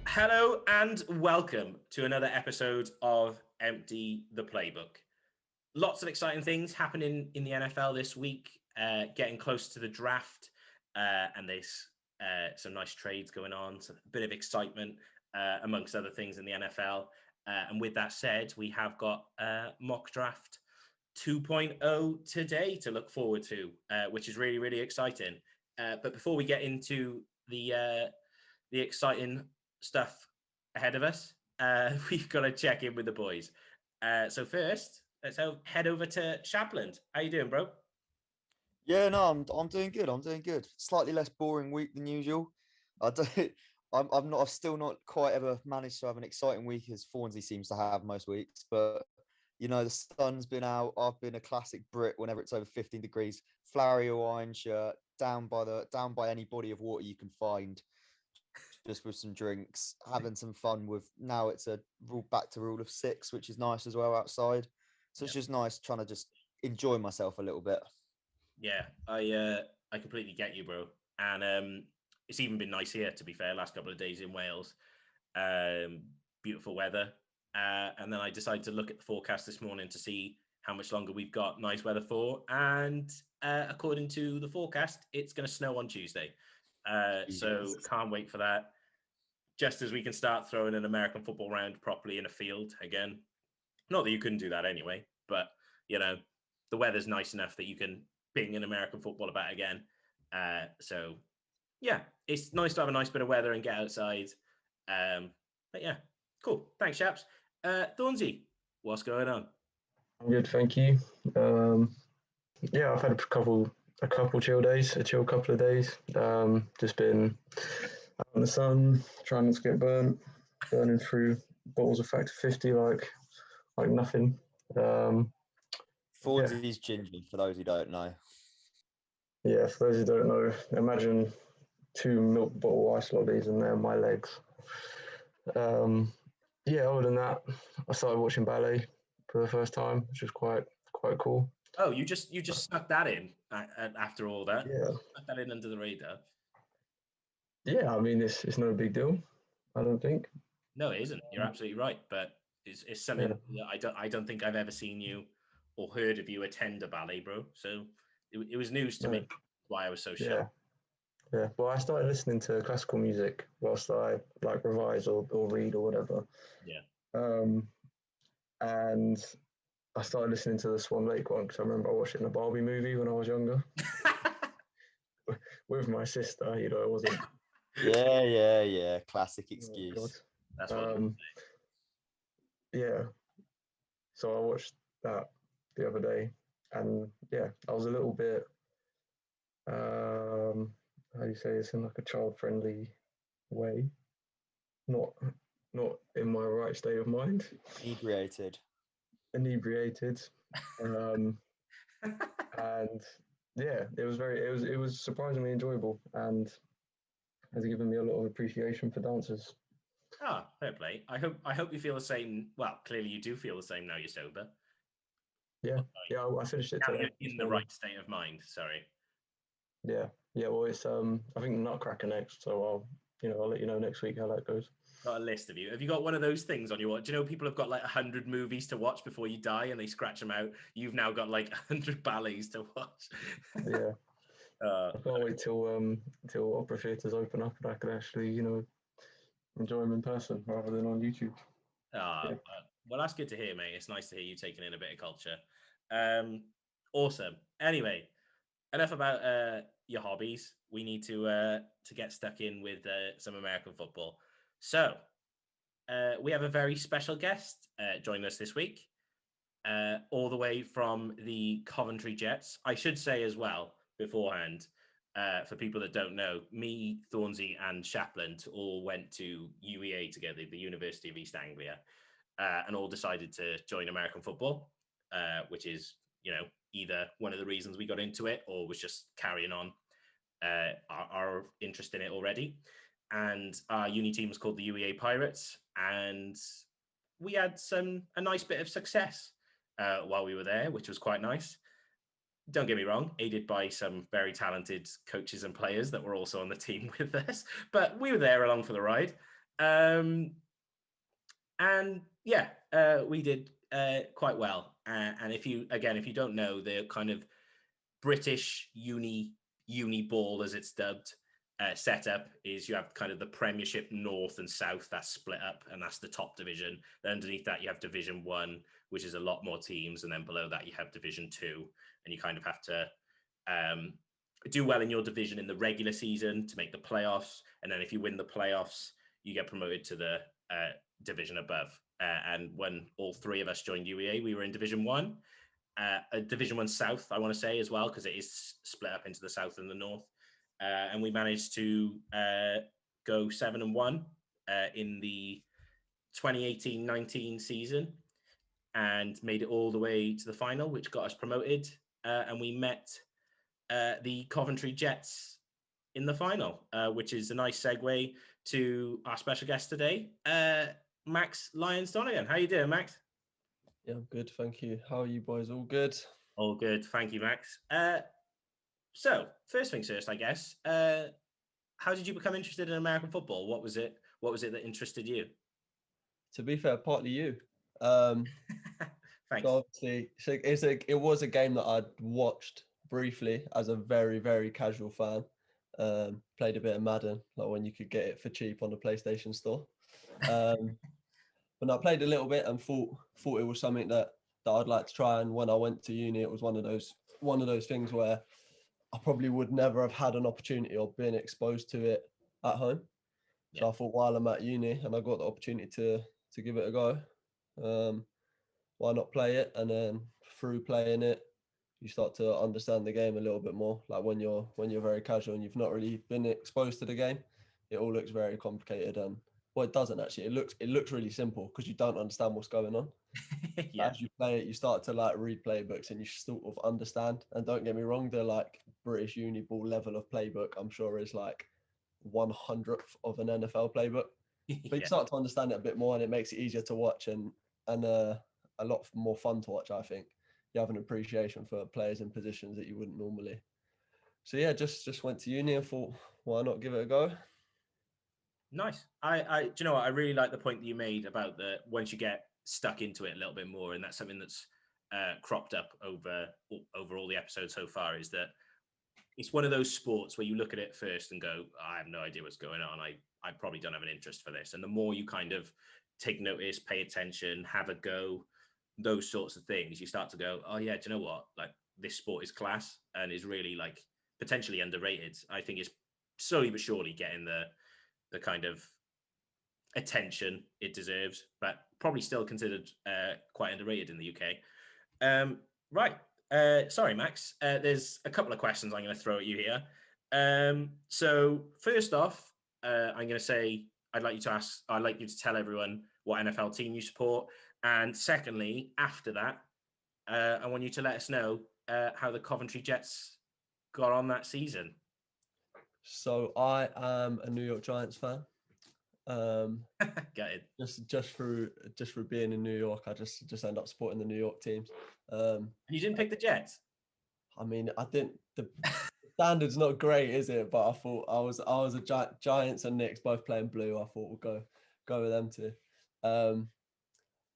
Hello and welcome to another episode of Empty the Playbook. Lots of exciting things happening in the NFL this week, getting close to the draft, and there's some nice trades going on, so a bit of excitement amongst other things in the NFL. And with that said, we have got MOCKDRAFT 2.0 today to look forward to, which is really, really exciting. But before we get into the exciting stuff ahead of us, we've got to check in with the boys. So first, let's head over to Shapland. How you doing, bro? Yeah, no, I'm doing good. I'm doing good. Slightly less boring week than usual. I've still not quite ever managed to have an exciting week as Thornsy seems to have most weeks. But you know, the sun's been out. I've been a classic Brit whenever it's over 15 degrees. Flowery Hawaiian shirt, down by any body of water you can find, just with some drinks, having some fun with. Now it's back to rule of 6, which is nice as well outside. So it's just nice trying to just enjoy myself a little bit. Yeah, I completely get you, bro. And it's even been nice here, to be fair, last couple of days in Wales. Beautiful weather. And then I decided to look at the forecast this morning to see how much longer we've got nice weather for. And according to the forecast, it's going to snow on Tuesday. So can't wait for that. Just as we can start throwing an American football round properly in a field again. Not that you couldn't do that anyway, but, you know, the weather's nice enough that you can bing an American football about again. So, yeah, it's nice to have a nice bit of weather and get outside. But, yeah, cool. Thanks, chaps. Thornsy, what's going on? I'm good, thank you. Yeah, I've had a couple chill days, a chill couple of days. Just been out in the sun, trying not to get burning through bottles of Factor 50 like nothing. Thornsy's ginger, for those who don't know. Yeah, for those who don't know, imagine 2 milk bottle ice lollies and they're my legs. Yeah, other than that, I started watching ballet for the first time, which was quite cool. Oh, you just snuck that in after all that? Yeah. Snuck that in under the radar. Yeah, I mean, it's no big deal, I don't think. No, it isn't. You're absolutely right. But it's something that I don't think I've ever seen you or heard of you attend a ballet, bro. So it was news to me. That's why I was so shocked. Yeah. Well, I started listening to classical music whilst I revise or read or whatever. Yeah. And I started listening to the Swan Lake one because I remember watching the Barbie movie when I was younger with my sister. You know, it wasn't. Yeah. Classic excuse. Oh, that's what. Yeah. So I watched that the other day, and yeah, I was a little bit. How do you say this in like a child-friendly way? Not in my right state of mind. Inebriated. And yeah, it was surprisingly enjoyable and has given me a lot of appreciation for dancers. Ah, fair play. I hope you feel the same. Well, clearly you do feel the same now you're sober. Yeah, I finished it now today. You're in the right state of mind. Sorry. Yeah. Well, it's I think Nutcracker next, so I'll let you know next week how that goes. Got a list of you. Have you got one of those things on your watch? Do you know people have got like 100 movies to watch before you die and they scratch them out? You've now got like 100 ballets to watch. Yeah. I can't wait till opera theatres open up and I can actually, enjoy them in person rather than on YouTube. Well, that's good to hear, mate. It's nice to hear you taking in a bit of culture. Awesome. Anyway, enough about your hobbies. We need to get stuck in with some American football. So we have a very special guest joining us this week, all the way from the Coventry Jets. I should say as well beforehand, for people that don't know, me, Thornsy and Shapland all went to UEA together, the University of East Anglia, and all decided to join American football, which is, either one of the reasons we got into it or was just carrying on our interest in it already. and our uni team was called the UEA Pirates, and we had a nice bit of success while we were there, which was quite nice. Don't get me wrong, aided by some very talented coaches and players that were also on the team with us, but we were there along for the ride. And yeah, we did quite well. And if you don't know, the kind of British uni ball, as it's dubbed, setup is you have kind of the Premiership North and South that's split up, and that's the top division. Then underneath that you have Division 1, which is a lot more teams, and then below that you have Division 2, and you kind of have to do well in your division in the regular season to make the playoffs, and then if you win the playoffs you get promoted to the division above. And when all three of us joined UEA, we were in Division 1. Division 1 South, I want to say as well, because it is split up into the South and the North. And we managed to go 7-1 in the 2018-19 season, and made it all the way to the final, which got us promoted. And we met the Coventry Jets in the final, which is a nice segue to our special guest today, Max Lyons-Donegan. How you doing, Max? Yeah, I'm good, thank you. How are you boys? All good? All good, thank you, Max. So, first things first, I guess. How did you become interested in American football? What was it that interested you? To be fair, partly you. Thanks. So obviously, it was a game that I'd watched briefly as a very, very casual fan. Played a bit of Madden, like when you could get it for cheap on the PlayStation store. But I played a little bit and thought it was something that I'd like to try. And when I went to uni, it was one of those things where I probably would never have had an opportunity or been exposed to it at home. Yeah. So I thought, while I'm at uni and I got the opportunity to give it a go, why not play it? And then through playing it, you start to understand the game a little bit more. Like when you're very casual and you've not really been exposed to the game, it all looks very complicated. And well, it doesn't actually. It looks really simple because you don't understand what's going on. Yeah. As you play it, you start to like read playbooks and you sort of understand. And don't get me wrong, the like British Uniball level of playbook, I'm sure, is like 1/100th of an NFL playbook. But you start to understand it a bit more, and it makes it easier to watch and a lot more fun to watch. I think you have an appreciation for players in positions that you wouldn't normally. So yeah, just went to uni and thought, why not give it a go? Nice. Do you know what? I really like the point that you made about once you get stuck into it a little bit more, and that's something that's cropped up over all the episodes so far, is that it's one of those sports where you look at it first and go, I have no idea what's going on. I probably don't have an interest for this. And the more you kind of take notice, pay attention, have a go, those sorts of things, you start to go, oh yeah, do you know what? Like, this sport is class and is really like potentially underrated. I think it's slowly but surely getting the kind of attention it deserves, but probably still considered quite underrated in the UK. Right. Sorry, Max. There's a couple of questions I'm going to throw at you here. So first off, I'm going to say I'd like you to tell everyone what NFL team you support. And secondly, after that, I want you to let us know how the Coventry Jets got on that season. So I am a New York Giants fan. Got it. Just through being in New York, I just end up supporting the New York teams. And you didn't pick the Jets? I mean, I didn't. The standard's not great, is it? But I thought I was a Giants and Knicks both playing blue. I thought we'll go with them too.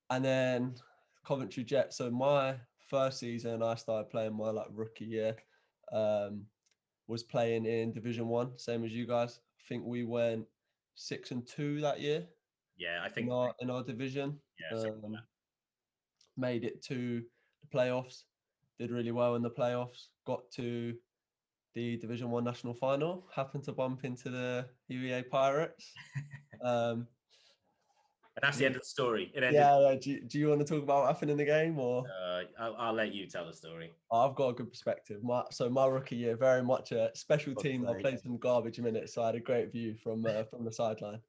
And then Coventry Jets. So my first season, I started playing my like rookie year. Was playing in Division 1, same as you guys. I think we went 6-2 that year. Yeah, I think in our division. Yeah, made it to the playoffs. Did really well in the playoffs. Got to the Division 1 national final. Happened to bump into the UEA Pirates. And that's the end of the story. It ended. Yeah. Do you want to talk about what happened in the game, or? I'll let you tell the story. I've got a good perspective. My rookie year, very much a special team. I played some garbage minutes, so I had a great view from the sideline.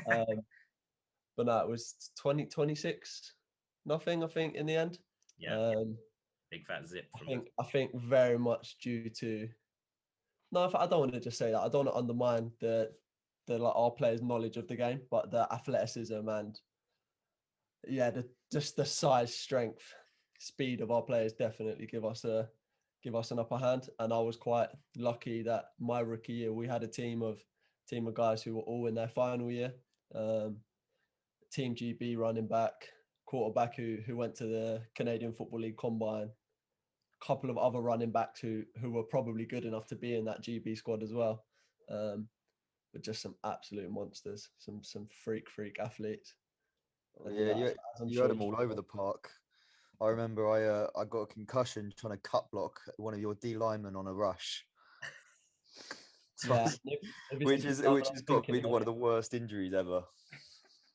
But no, it was 26 nothing, I think, in the end. Yeah. Big fat zip. I think very much due to. No, I don't want to just say that. I don't want to undermine the like our players' knowledge of the game, but the athleticism and just the size, strength, speed of our players definitely give us an upper hand. And I was quite lucky that my rookie year we had a team of guys who were all in their final year. Team GB running back, quarterback who went to the Canadian Football League Combine, a couple of other running backs who were probably good enough to be in that GB squad as well. But just some absolute monsters, some freak athletes. Yeah, you had them all over the park. I remember I got a concussion trying to cut block one of your D linemen on a rush. Yeah, which has got to be one of the worst injuries ever.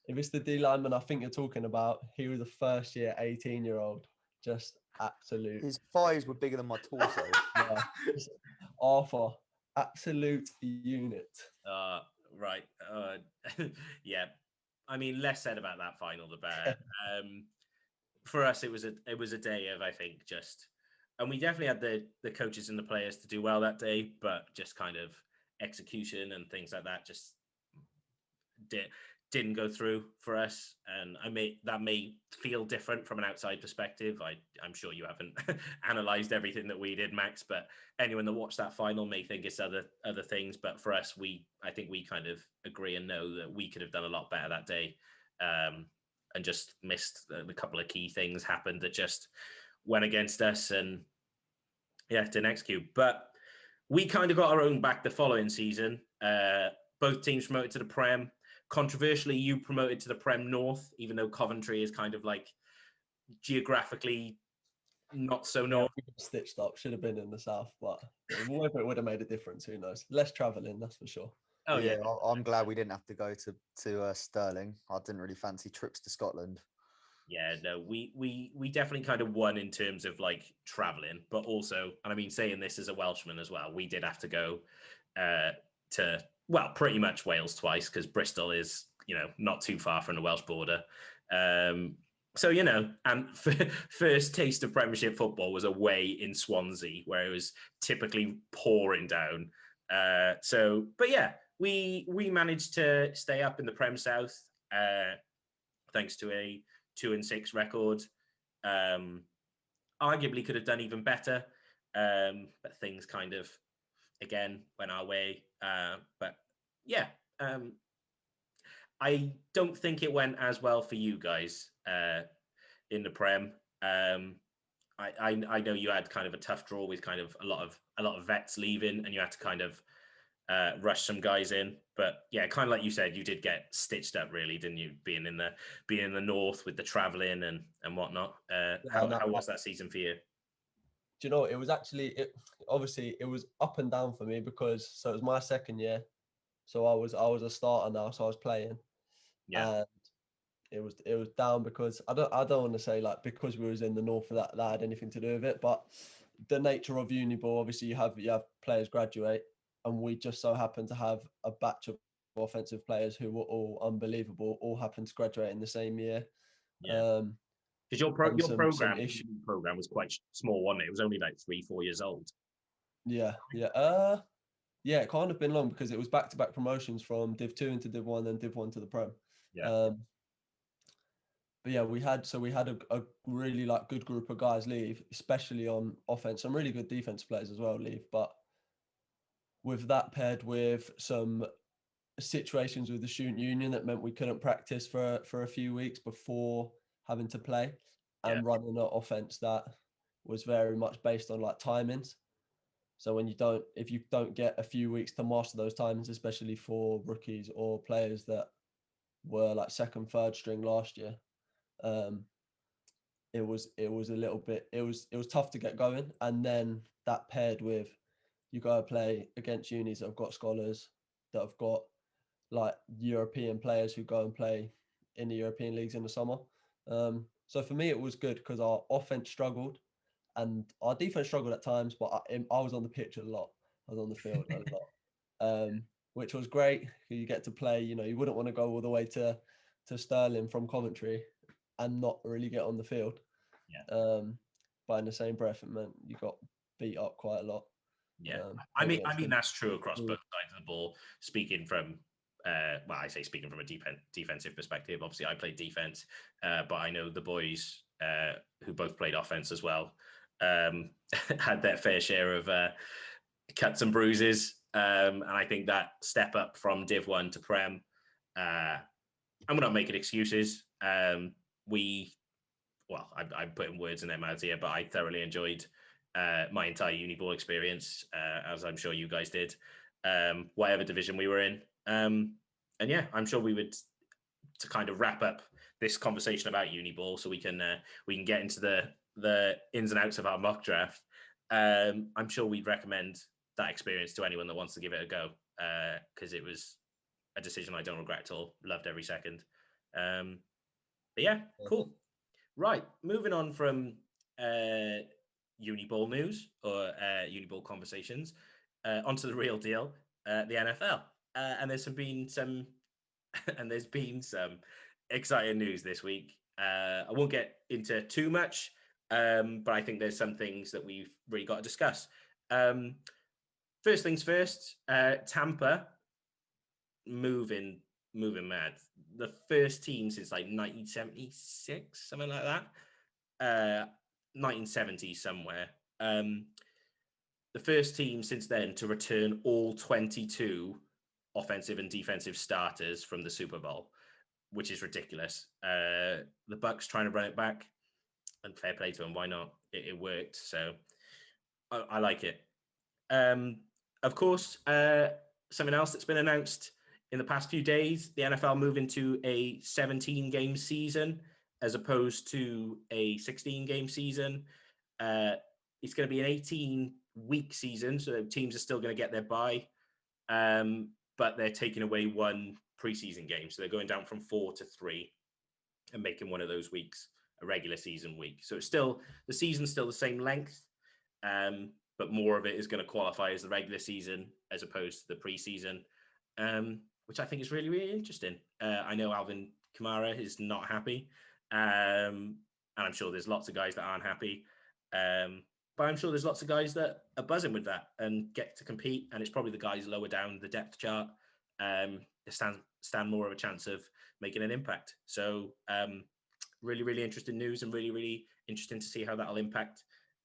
If it's the D lineman I think you're talking about, he was a first year 18-year-old, just absolute. His thighs were bigger than my torso. Yeah, Arthur, absolute unit. Right. Yeah. I mean, less said about that final, the better. For us, it was a day of, I think, and we definitely had the coaches and the players to do well that day, but just kind of execution and things like that just didn't go through for us. And that may feel different from an outside perspective. I'm sure you haven't analysed everything that we did, Max, but anyone that watched that final may think it's other things. But for us, I think we kind of agree and know that we could have done a lot better that day, and just missed the couple of key things happened that just went against us, and didn't execute. But we kind of got our own back the following season. Both teams promoted to the Prem. Controversially, you promoted to the Prem North, even though Coventry is kind of like geographically not so north. Stitched up, should have been in the south, but whether it would have made a difference, who knows? Less travelling, that's for sure. Oh yeah, I'm glad we didn't have to go to Stirling. I didn't really fancy trips to Scotland. Yeah, no, we definitely kind of won in terms of like traveling, but also, and I mean saying this as a Welshman as well, we did have to go to pretty much Wales twice, because Bristol is not too far from the Welsh border. So and first taste of Premiership football was away in Swansea, where it was typically pouring down. But yeah, we managed to stay up in the Prem South, thanks to a 2-6 record. Arguably could have done even better, but things kind of again went our way. But yeah, I don't think it went as well for you guys in the Prem. I know you had kind of a tough draw with kind of a lot of vets leaving, and you had to kind of rush some guys in. But yeah, kind of like you said, you did get stitched up, really, didn't you? Being in the north with the traveling and whatnot. How was that season for you? Do you know, it was actually obviously it was up and down for me, because it was my second year, so I was a starter now, so I was playing. Yeah. And it was down because I don't want to say like because we was in the north that had anything to do with it, but the nature of Uniball, obviously you have players graduate, and we just so happened to have a batch of offensive players who were all unbelievable, all happened to graduate in the same year. Yeah. Because your program was quite small, wasn't it? It was only like 3-4 years old. Yeah. It can't have been long, because it was back-to-back promotions from Div 2 into Div 1 and Div 1 to the Prem. Yeah. But yeah, we had a really like good group of guys leave, especially on offense. Some really good defense players as well leave, but with that paired with some situations with the student union that meant we couldn't practice for a few weeks before having to play, and running an offense that was very much based on like timings. So if you don't get a few weeks to master those timings, especially for rookies or players that were like second, third string last year, it was a little bit, it was tough to get going. And then that paired with, you go play against unis that have got scholars, that have got like European players who go and play in the European leagues in the summer. So for me, it was good, because our offense struggled and our defense struggled at times, but I was on the pitch a lot. I was on the field a lot, which was great. You get to play, you wouldn't want to go all the way to Stirling from Coventry and not really get on the field. Yeah. But in the same breath, it meant you got beat up quite a lot. Yeah. I mean that's true across both sides of the ball. Speaking from Well, I say speaking from a defensive perspective. Obviously, I played defense, but I know the boys who both played offense as well had their fair share of cuts and bruises. And I think that step up from Div 1 to Prem, I'm not making excuses. I'm putting words in their mouths here, but I thoroughly enjoyed my entire Uniball experience, as I'm sure you guys did, whatever division we were in. And yeah, I'm sure we would, to kind of wrap up this conversation about Uniball, so we can get into the ins and outs of our mock draft. I'm sure we'd recommend that experience to anyone that wants to give it a go, because it was a decision I don't regret at all. Loved every second. But yeah, cool. Right, moving on from Uniball news or Uniball conversations, onto the real deal, the NFL. And there's been some exciting news this week. I won't get into too much, but I think there's some things that we've really got to discuss. First things first, Tampa moving mad. The first team since like 1976, something like that. 1970 somewhere. The first team since then to return all 22 offensive and defensive starters from the Super Bowl, which is ridiculous. The Bucs trying to run it back, and fair play to them. Why not? It worked, so I like it. Of course, something else that's been announced in the past few days, the NFL moving to a 17-game season as opposed to a 16-game season. It's going to be an 18-week season, so teams are still going to get their bye, but they're taking away one preseason game. So they're going down from 4 to 3 and making one of those weeks a regular season week. So it's still, the season's still the same length, but more of it is going to qualify as the regular season as opposed to the preseason, which I think is really, really interesting. I know Alvin Kamara is not happy, and I'm sure there's lots of guys that aren't happy, but I'm sure there's lots of guys that are buzzing with that and get to compete, and it's probably the guys lower down the depth chart that stand more of a chance of making an impact. So really, really interesting news, and really, really interesting to see how that'll impact.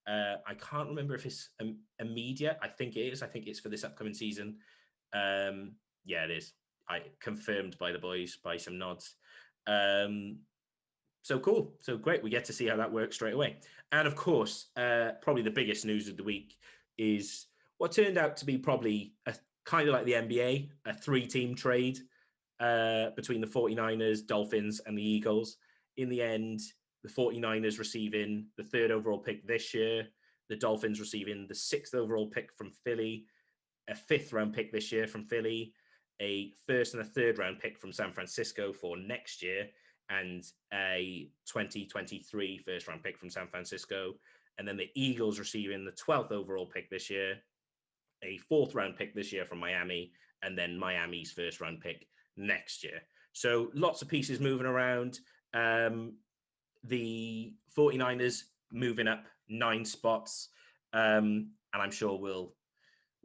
I can't remember if it's immediate. I think it is. I think it's for this upcoming season. Yeah, it is. I confirmed by the boys by some nods. So cool. So great. We get to see how that works straight away. And of course, probably the biggest news of the week is what turned out to be probably kind of like the NBA, a 3-team trade between the 49ers, Dolphins, and the Eagles. In the end, the 49ers receiving the 3rd overall pick this year, the Dolphins receiving the 6th overall pick from Philly, a 5th round pick this year from Philly, a 1st and a 3rd round pick from San Francisco for next year, and a 2023 1st round pick from San Francisco. And then the Eagles receiving the 12th overall pick this year, a 4th round pick this year from Miami, and then Miami's 1st round pick next year. So lots of pieces moving around. The 49ers moving up 9 spots. And I'm sure we'll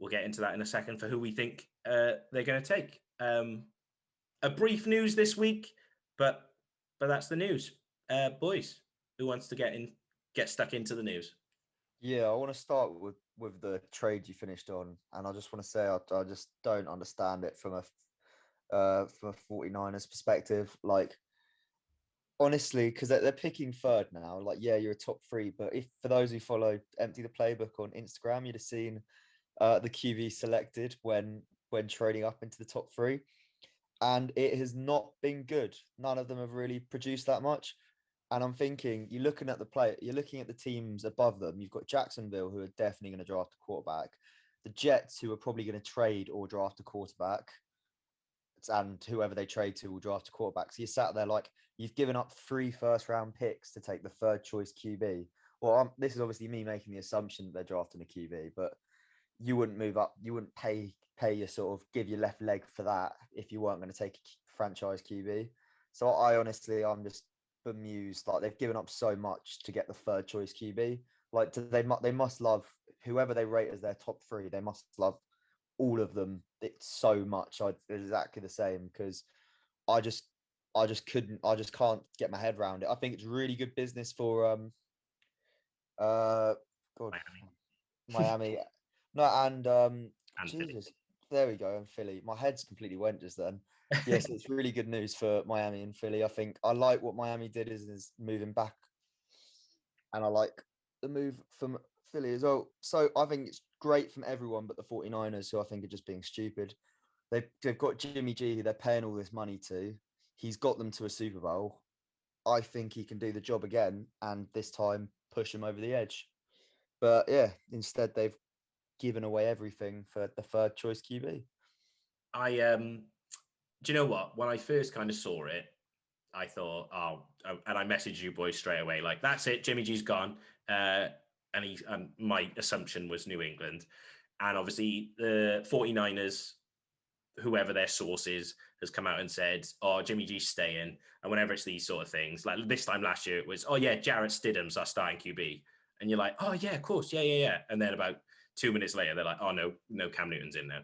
get into that in a second for who we think they're going to take. A brief news this week, but that's the news. Boys, who wants to get stuck into the news? Yeah, I want to start with the trade you finished on, and I just want to say I just don't understand it from a 49ers perspective. Like, honestly, because they're picking 3rd now. Like, yeah, you're a top 3, but if for those who follow Empty the Playbook on Instagram, you'd have seen the QB selected when trading up into the top 3, and it has not been good. None of them have really produced that much. And I'm thinking, you're looking at the teams above them. You've got Jacksonville, who are definitely going to draft a quarterback, the Jets, who are probably going to trade or draft a quarterback, and whoever they trade to will draft a quarterback. So you sat there like, you've given up 3 first-round picks to take the 3rd choice QB. Well, this is obviously me making the assumption that they're drafting a QB, but you wouldn't move up. You wouldn't pay your sort of give your left leg for that if you weren't going to take a franchise QB. So I'm just bemused. Like, they've given up so much to get the 3rd choice QB. Like, they must love whoever they rate as their top 3. They must love all of them, it's so much. It's exactly the same because I just can't get my head around it. I think it's really good business for God, Miami. No, and And Jesus, there we go, and Philly. My head's completely went just then. Yes, it's really good news for Miami and Philly. I think I like what Miami did is moving back, and I like the move from Philly as well. So I think it's great from everyone but the 49ers, who I think are just being stupid. They've got Jimmy G, who they're paying all this money to. He's got them to a Super Bowl. I think he can do the job again, and this time push him over the edge. But yeah, instead they've given away everything for the third choice QB. Do you know what? When I first kind of saw it, I thought, and I messaged you boys straight away, like, that's it, Jimmy G's gone. And my assumption was New England. And obviously the 49ers, whoever their source is, has come out and said, oh, Jimmy G's staying. And whenever it's these sort of things, like this time last year, it was, oh yeah, Jarrett Stidham's our starting QB. And you're like, oh yeah, of course, yeah. And then about 2 minutes later, they're like, oh no, Cam Newton's in now.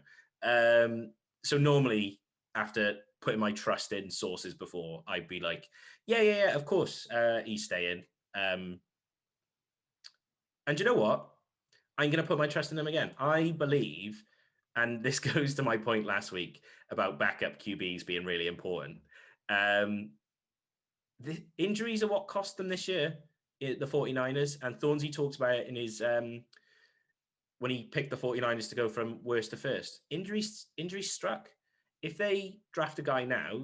So normally, after putting my trust in sources before, I'd be like, yeah, of course, he's staying. And you know what? I'm going to put my trust in them again. I believe, and this goes to my point last week about backup QBs being really important. The injuries are what cost them this year, the 49ers. And Thornsy talks about it in his when he picked the 49ers to go from worst to first. Injuries struck. If they draft a guy now,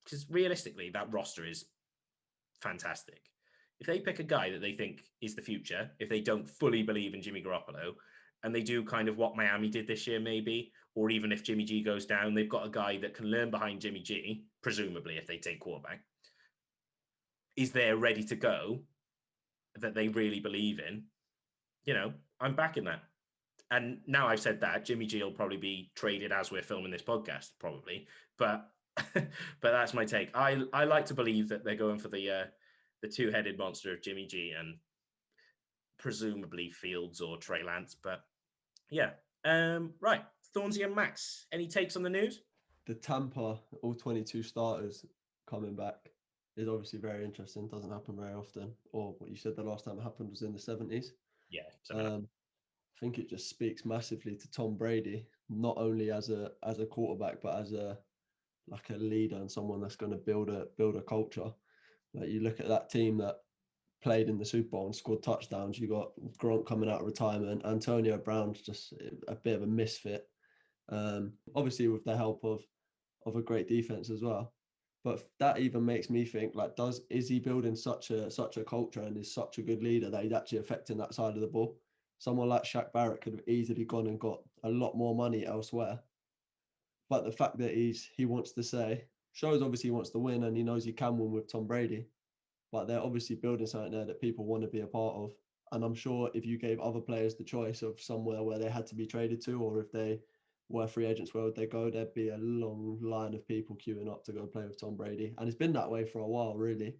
because realistically, that roster is fantastic. If they pick a guy that they think is the future, if they don't fully believe in Jimmy Garoppolo, and they do kind of what Miami did this year, maybe, or even if Jimmy G goes down, they've got a guy that can learn behind Jimmy G, presumably if they take quarterback, is there ready to go, that they really believe in, I'm backing that. And now I've said that, Jimmy G will probably be traded as we're filming this podcast, probably. But that's my take. I like to believe that they're going for the two-headed monster of Jimmy G and presumably Fields or Trey Lance. But yeah, right. Thornsy and Max, any takes on the news? The Tampa all 22 starters coming back is obviously very interesting. Doesn't happen very often. Or what you said the last time it happened was in the 70s. Yeah. I think it just speaks massively to Tom Brady, not only as a quarterback, but as a leader and someone that's going to build a culture. Like, you look at that team that played in the Super Bowl and scored touchdowns. You got Gronk coming out of retirement. Antonio Brown's just a bit of a misfit. Obviously with the help of a great defense as well. But that even makes me think, like, is he building such a culture and is such a good leader that he's actually affecting that side of the ball? Someone like Shaq Barrett could have easily gone and got a lot more money elsewhere. But the fact that he wants to say, shows obviously he wants to win and he knows he can win with Tom Brady. But they're obviously building something there that people want to be a part of. And I'm sure if you gave other players the choice of somewhere where they had to be traded to, or if they were free agents, where would they go? There'd be a long line of people queuing up to go play with Tom Brady. And it's been that way for a while, really.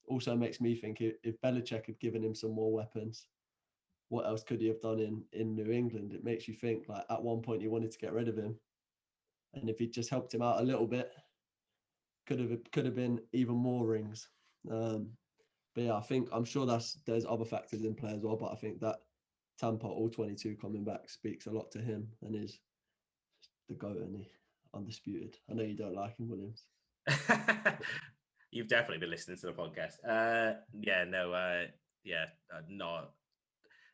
Also makes me think, if Belichick had given him some more weapons, what else could he have done in New England? It makes you think, like, at one point he wanted to get rid of him. And if he just helped him out a little bit, could have been even more rings. But yeah, I'm sure there's other factors in play as well. But I think that Tampa all 22 coming back speaks a lot to him and is the GOAT, and he undisputed. I know you don't like him, Williams. You've definitely been listening to the podcast. Not.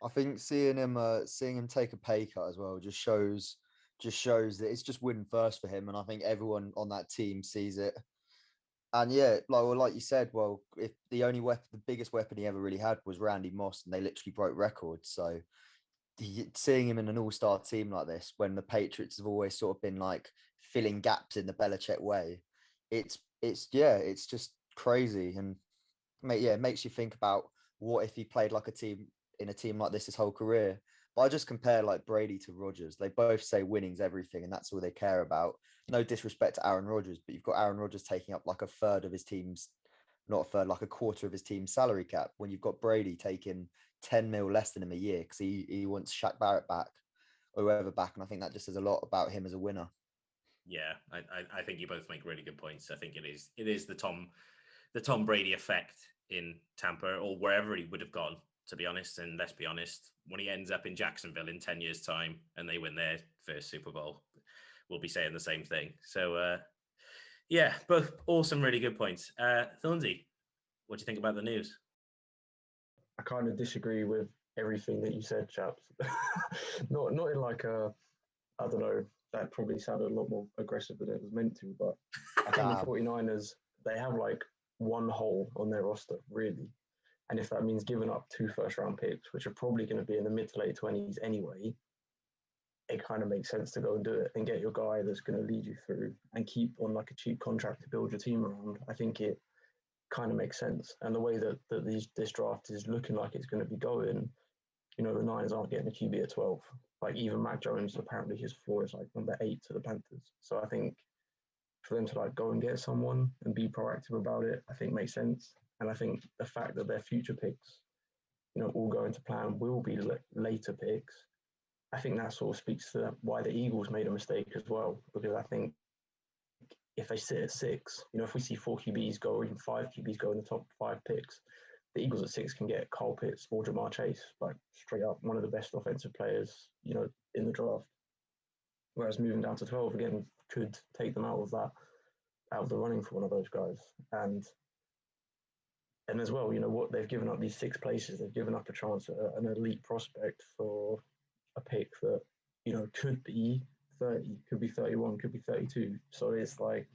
I think seeing him take a pay cut as well just shows that it's just win first for him, and I think everyone on that team sees it. And yeah, like you said, if the biggest weapon he ever really had was Randy Moss, and they literally broke records. So seeing him in an all-star team like this, when the Patriots have always sort of been like filling gaps in the Belichick way, it's just crazy. And it makes you think about what if he played like in a team like this his whole career. But I just compare like Brady to Rodgers. They both say winning's everything and that's all they care about. No disrespect to Aaron Rodgers, but you've got Aaron Rodgers taking up like a third of his team's, not a third, like a quarter of his team's salary cap, when you've got Brady taking 10 mil less than him a year because he wants Shaq Barrett back. or whoever back, and I think that just says a lot about him as a winner. Yeah, I think you both make really good points. I think it is the Tom Brady effect in Tampa or wherever he would have gone, to be honest. And let's be honest, when he ends up in Jacksonville in 10 years' time and they win their first Super Bowl, we'll be saying the same thing. So, yeah, both awesome, really good points. Thornsy, what do you think about the news? I kind of disagree with everything that you said, chaps. not in like a, I don't know, that probably sounded a lot more aggressive than it was meant to, but I think the 49ers, they have like one hole on their roster, really. And if that means giving up 2 first-round picks, which are probably going to be in the mid to late 20s anyway, it kind of makes sense to go and do it and get your guy that's going to lead you through and keep on like a cheap contract to build your team around. I think it kind of makes sense. And the way that this draft is looking like it's going to be going, you know, the Niners aren't getting a QB at 12. Like even Mack Jones, apparently his floor is like number 8 to the Panthers. So I think for them to like go and get someone and be proactive about it, I think makes sense. And I think the fact that their future picks, you know, all going to plan will be later picks. I think that sort of speaks to why the Eagles made a mistake as well, because I think if they sit at 6, you know, if we see 4 QBs go or even 5 QBs go in the top 5 picks, the Eagles at 6 can get Kyle Pitts or Jamar Chase, like straight up one of the best offensive players, you know, in the draft. Whereas moving down to 12 again could take them out of the running for one of those guys. And as well, you know, what they've given up these 6 places, they've given up a chance at an elite prospect for a pick that, you know, could be 30, could be 31, could be 32. So it's like,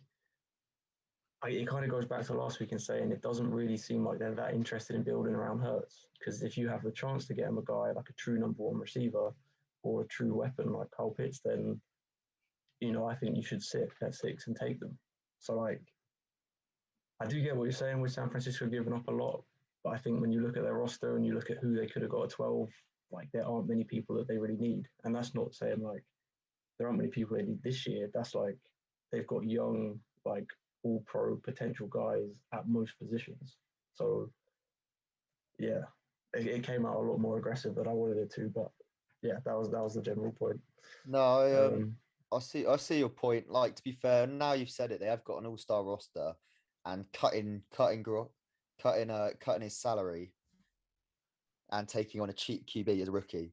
it kind of goes back to last week and saying it doesn't really seem like they're that interested in building around Hurts. Because if you have the chance to get him a guy like a true number 1 receiver or a true weapon like Kyle Pitts, then, you know, I think you should sit at 6 and take them. So like, I do get what you're saying with San Francisco giving up a lot, but I think when you look at their roster and you look at who they could have got at 12, like there aren't many people that they really need. And that's not saying like there aren't many people they need this year. That's like they've got young, like all-pro potential guys at most positions. So yeah, it came out a lot more aggressive than I wanted it to, but yeah, that was the general point. No, I see your point. Like, to be fair, now you've said it, they have got an all-star roster, and cutting his salary and taking on a cheap QB as a rookie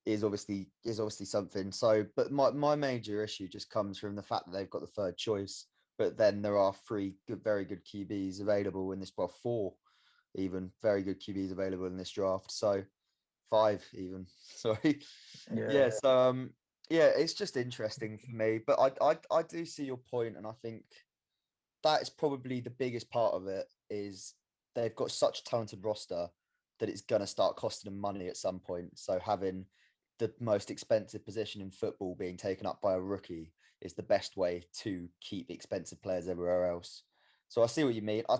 is obviously something. So, but my major issue just comes from the fact that they've got the 3rd choice, but then there are 3 very good QBs available in this, well, 4 even very good QBs available in this draft. So 5 even. Sorry. Yeah. So yeah, it's just interesting for me. But I do see your point, and I think that is probably the biggest part of it, is they've got such a talented roster that it's going to start costing them money at some point. So having the most expensive position in football being taken up by a rookie is the best way to keep expensive players everywhere else. So I see what you mean. I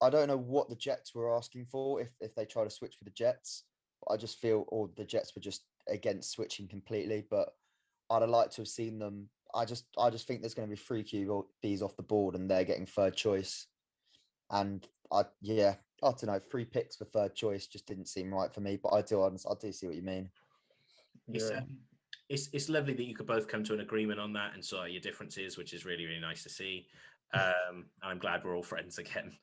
don't know what the Jets were asking for if they try to switch for the Jets. I just feel, or the Jets were just against switching completely. But I'd have liked to have seen them. I just think there's going to be 3 QBs off the board, and they're getting 3rd choice. And I don't know, 3 picks for 3rd choice just didn't seem right for me. But I do see what you mean. Yeah. It's lovely that you could both come to an agreement on that and sort out your differences, which is really, really nice to see. I'm glad we're all friends again.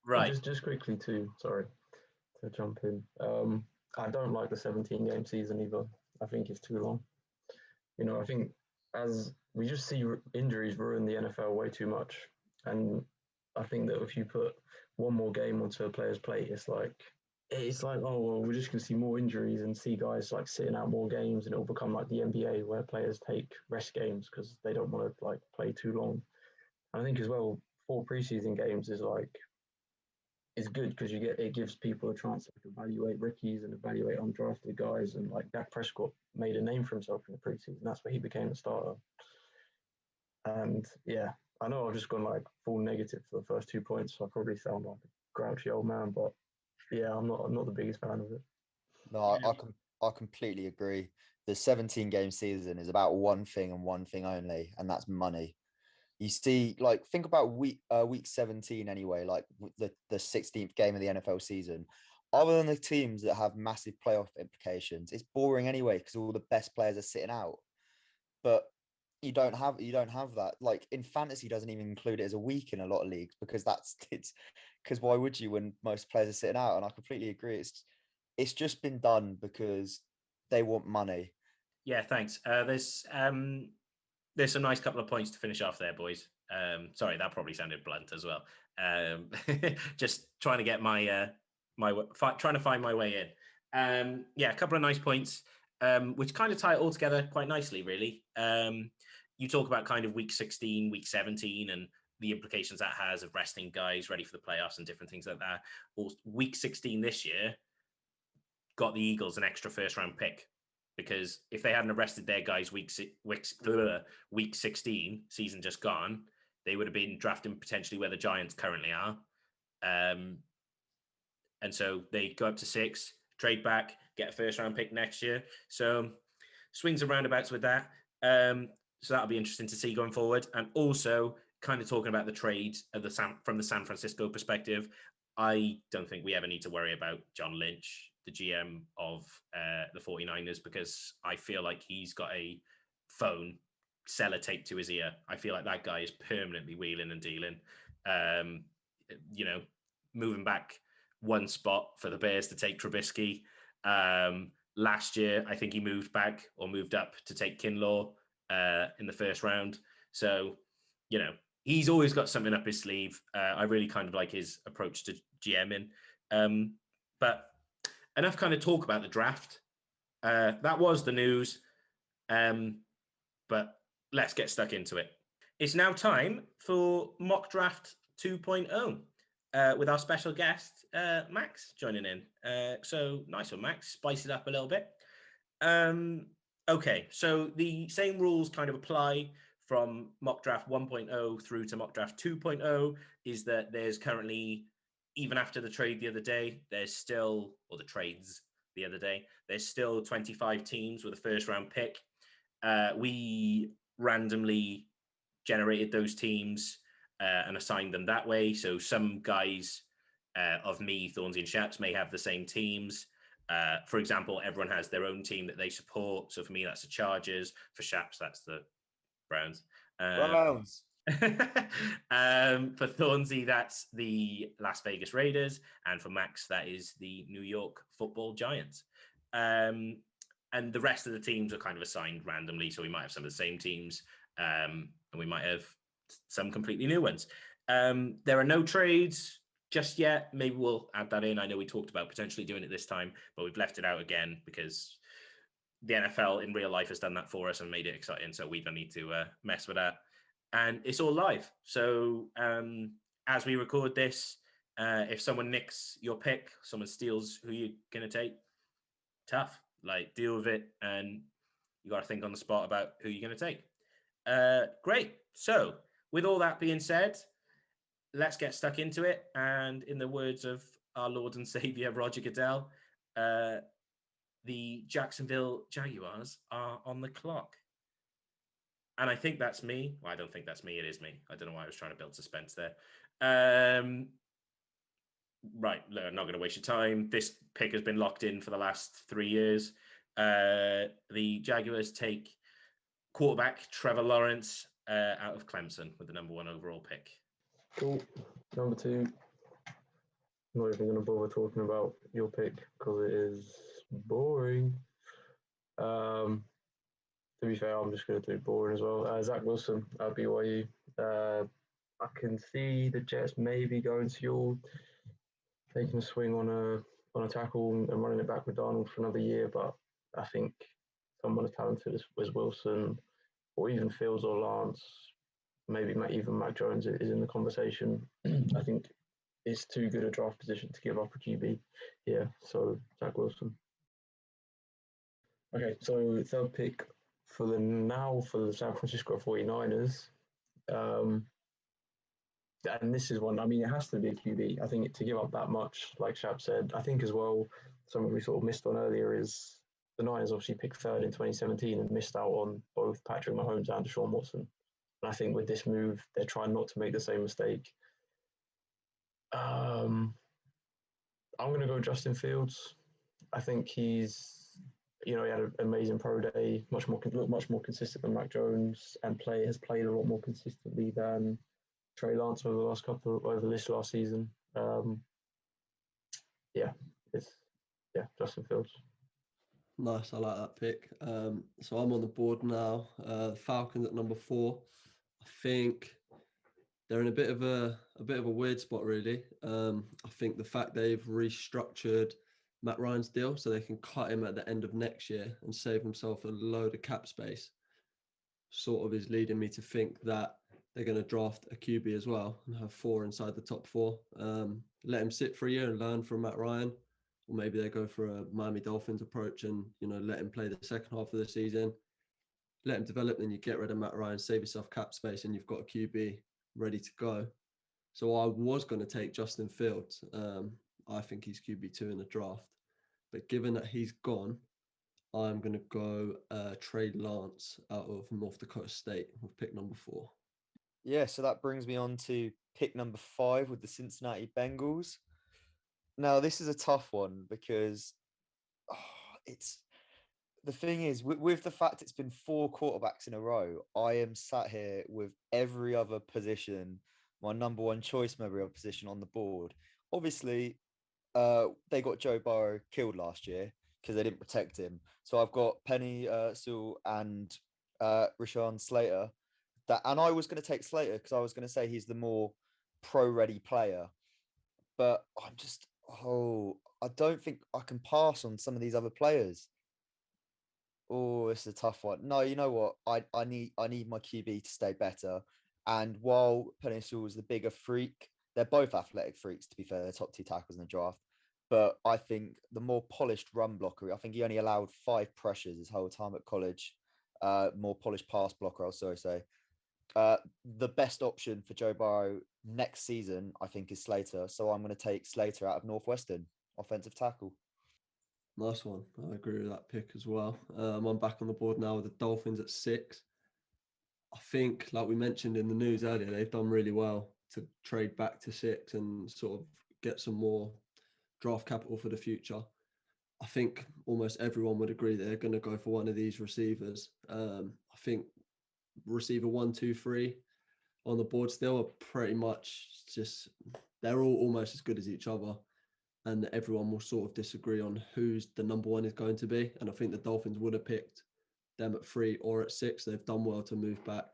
Right. Just quickly too, sorry to jump in. I don't like the 17-game season either. I think it's too long. You know, I think as we just see injuries ruin the NFL way too much. And I think that if you put one more game onto a player's plate, it's like, oh, well, we're just going to see more injuries and see guys like sitting out more games, and it'll become like the NBA where players take rest games because they don't want to like play too long. And I think as well, 4 preseason games is good because it gives people a chance to evaluate rookies and evaluate undrafted guys. And like Dak Prescott made a name for himself in the preseason. That's where he became a starter. And yeah, I know I've just gone like full negative for the first 2 points, so I probably sound like a grouchy old man, but yeah, I'm not the biggest fan of it. No, I completely agree. The 17-game season is about one thing and one thing only, and that's money. You see, like, think about week 17 anyway, like the 16th game of the NFL season. other than the teams that have massive playoff implications, it's boring anyway because all the best players are sitting out. But you don't have that. Like in fantasy, doesn't even include it as a week in a lot of leagues because it's because why would you when most players are sitting out? And I completely agree. It's just been done because they want money. Yeah, thanks. There's a nice couple of points to finish off there, boys. Sorry, that probably sounded blunt as well. Just trying to get trying to find my way in. Yeah, a couple of nice points, which kind of tie it all together quite nicely, really. You talk about kind of week 16, week 17, and the implications that has of resting guys ready for the playoffs and different things like that. Or week 16 this year got the Eagles an extra first-round pick. Because if they hadn't arrested their guys week 16, season just gone, they would have been drafting potentially where the Giants currently are. And so they go up to 6, trade back, get a first-round pick next year. So swings and roundabouts with that. So that'll be interesting to see going forward. And also kind of talking about the trades from the San Francisco perspective, I don't think we ever need to worry about John Lynch, the GM of the 49ers, because I feel like he's got a phone sellotape to his ear. I feel like that guy is permanently wheeling and dealing. Moving back one spot for the Bears to take Trubisky. Last year, I think he moved up to take Kinlaw in the first round. So, he's always got something up his sleeve. I really kind of like his approach to GMing. But enough kind of talk about the draft. That was the news. But let's get stuck into it. It's now time for Mock Draft 2.0 with our special guest, Max, joining in. So nice one, Max. Spice it up a little bit. Okay, so the same rules kind of apply from Mock Draft 1.0 through to Mock Draft 2.0 is that there's currently, even after the trade the other day, there's still 25 teams with a first round pick. We randomly generated those teams and assigned them that way. So some guys of me, Thornsy and Shaps, may have the same teams. For example, everyone has their own team that they support. So for me, that's the Chargers. For Shaps, that's the Browns. Browns. For Thornsy, that's the Las Vegas Raiders. And for Max, that is the New York Football Giants. And the rest of the teams are kind of assigned randomly. So we might have some of the same teams and we might have some completely new ones. There are no trades just yet. Maybe we'll add that in. I know we talked about potentially doing it this time, but we've left it out again because the NFL in real life has done that for us and made it exciting. So we don't need to mess with that. And it's all live. So as we record this, if someone nicks your pick, someone steals who you're going to take, tough. Like, deal with it. And you got to think on the spot about who you're going to take. Great. So with all that being said, let's get stuck into it. And in the words of our Lord and Savior, Roger Goodell, the Jacksonville Jaguars are on the clock. And I think that's me. Well, I don't think that's me. It is me. I don't know why I was trying to build suspense there. Right. I'm not going to waste your time. This pick has been locked in for the last 3 years. The Jaguars take quarterback Trevor Lawrence out of Clemson with the number 1 overall pick. Cool. Number 2. I'm not even going to bother talking about your pick because it is boring. To be fair, I'm just going to do boring as well. Zach Wilson at BYU. I can see the Jets maybe going to Yule, taking a swing on a tackle and running it back with Darnold for another year. But I think someone as talented as Wilson, or even Fields or Lance, maybe even Mack Jones is in the conversation. I think it's too good a draft position to give up a QB here. So Zach Wilson. Okay, so third pick for the San Francisco 49ers. And this is one, I mean, it has to be a QB. I think to give up that much, like Shap said, I think as well, something we sort of missed on earlier is the Niners obviously picked third in 2017 and missed out on both Patrick Mahomes and Deshaun Watson. And I think with this move, they're trying not to make the same mistake. I'm going to go Justin Fields. I think he's, he had an amazing pro day, much more consistent than Mack Jones, and has played a lot more consistently than Trey Lance over this last season. Justin Fields. Nice, I like that pick. So I'm on the board now. The Falcons at number 4. I think they're in a bit of a weird spot, really. I think the fact they've restructured Matt Ryan's deal so they can cut him at the end of next year and save himself a load of cap space sort of is leading me to think that they're going to draft a QB as well and have 4 inside the top 4. Let him sit for a year and learn from Matt Ryan. Or maybe they go for a Miami Dolphins approach and, let him play the second half of the season. Let him develop, then you get rid of Matt Ryan, save yourself cap space, and you've got a QB ready to go. So I was going to take Justin Fields. I think he's QB2 in the draft. But given that he's gone, I'm going to go Trey Lance out of North Dakota State with pick number 4. Yeah, so that brings me on to pick number 5 with the Cincinnati Bengals. Now, this is a tough one because the thing is, with the fact it's been 4 quarterbacks in a row, I am sat here with every other position, my number 1 choice from every other position on the board. Obviously, they got Joe Burrow killed last year because they didn't protect him. So I've got Penny Sewell and Rashawn Slater. And I was going to take Slater because I was going to say he's the more pro-ready player. But I don't think I can pass on some of these other players. Oh, it's a tough one. No, you know what? I need my QB to stay better. And while Penny Sewell is the bigger freak, they're both athletic freaks, to be fair. They're top 2 tackles in the draft. But I think the more polished run blocker, I think he only allowed 5 pressures his whole time at college. More polished pass blocker, I'll say. The best option for Joe Burrow next season, I think, is Slater. So I'm going to take Slater out of Northwestern, offensive tackle. Nice one. I agree with that pick as well. I'm back on the board now with the Dolphins at 6. I think, like we mentioned in the news earlier, they've done really well to trade back to 6 and sort of get some more draft capital for the future. I think almost everyone would agree they're going to go for one of these receivers. I think receiver 1, 2, 3 on the board still are pretty much just, they're all almost as good as each other. And everyone will sort of disagree on who's the number 1 is going to be. And I think the Dolphins would have picked them at 3 or at 6. They've done well to move back,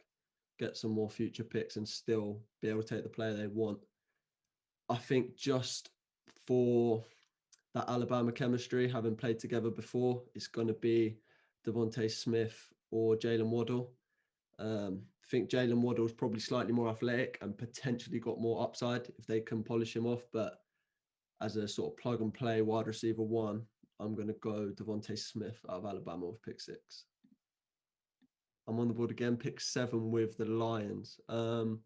get some more future picks and still be able to take the player they want. I think just for that Alabama chemistry, having played together before, it's going to be Devontae Smith or Jalen Waddle. I think Jalen Waddle is probably slightly more athletic and potentially got more upside if they can polish him off. But as a sort of plug and play wide receiver 1, I'm going to go Devontae Smith out of Alabama with pick 6. I'm on the board again, pick 7 with the Lions. The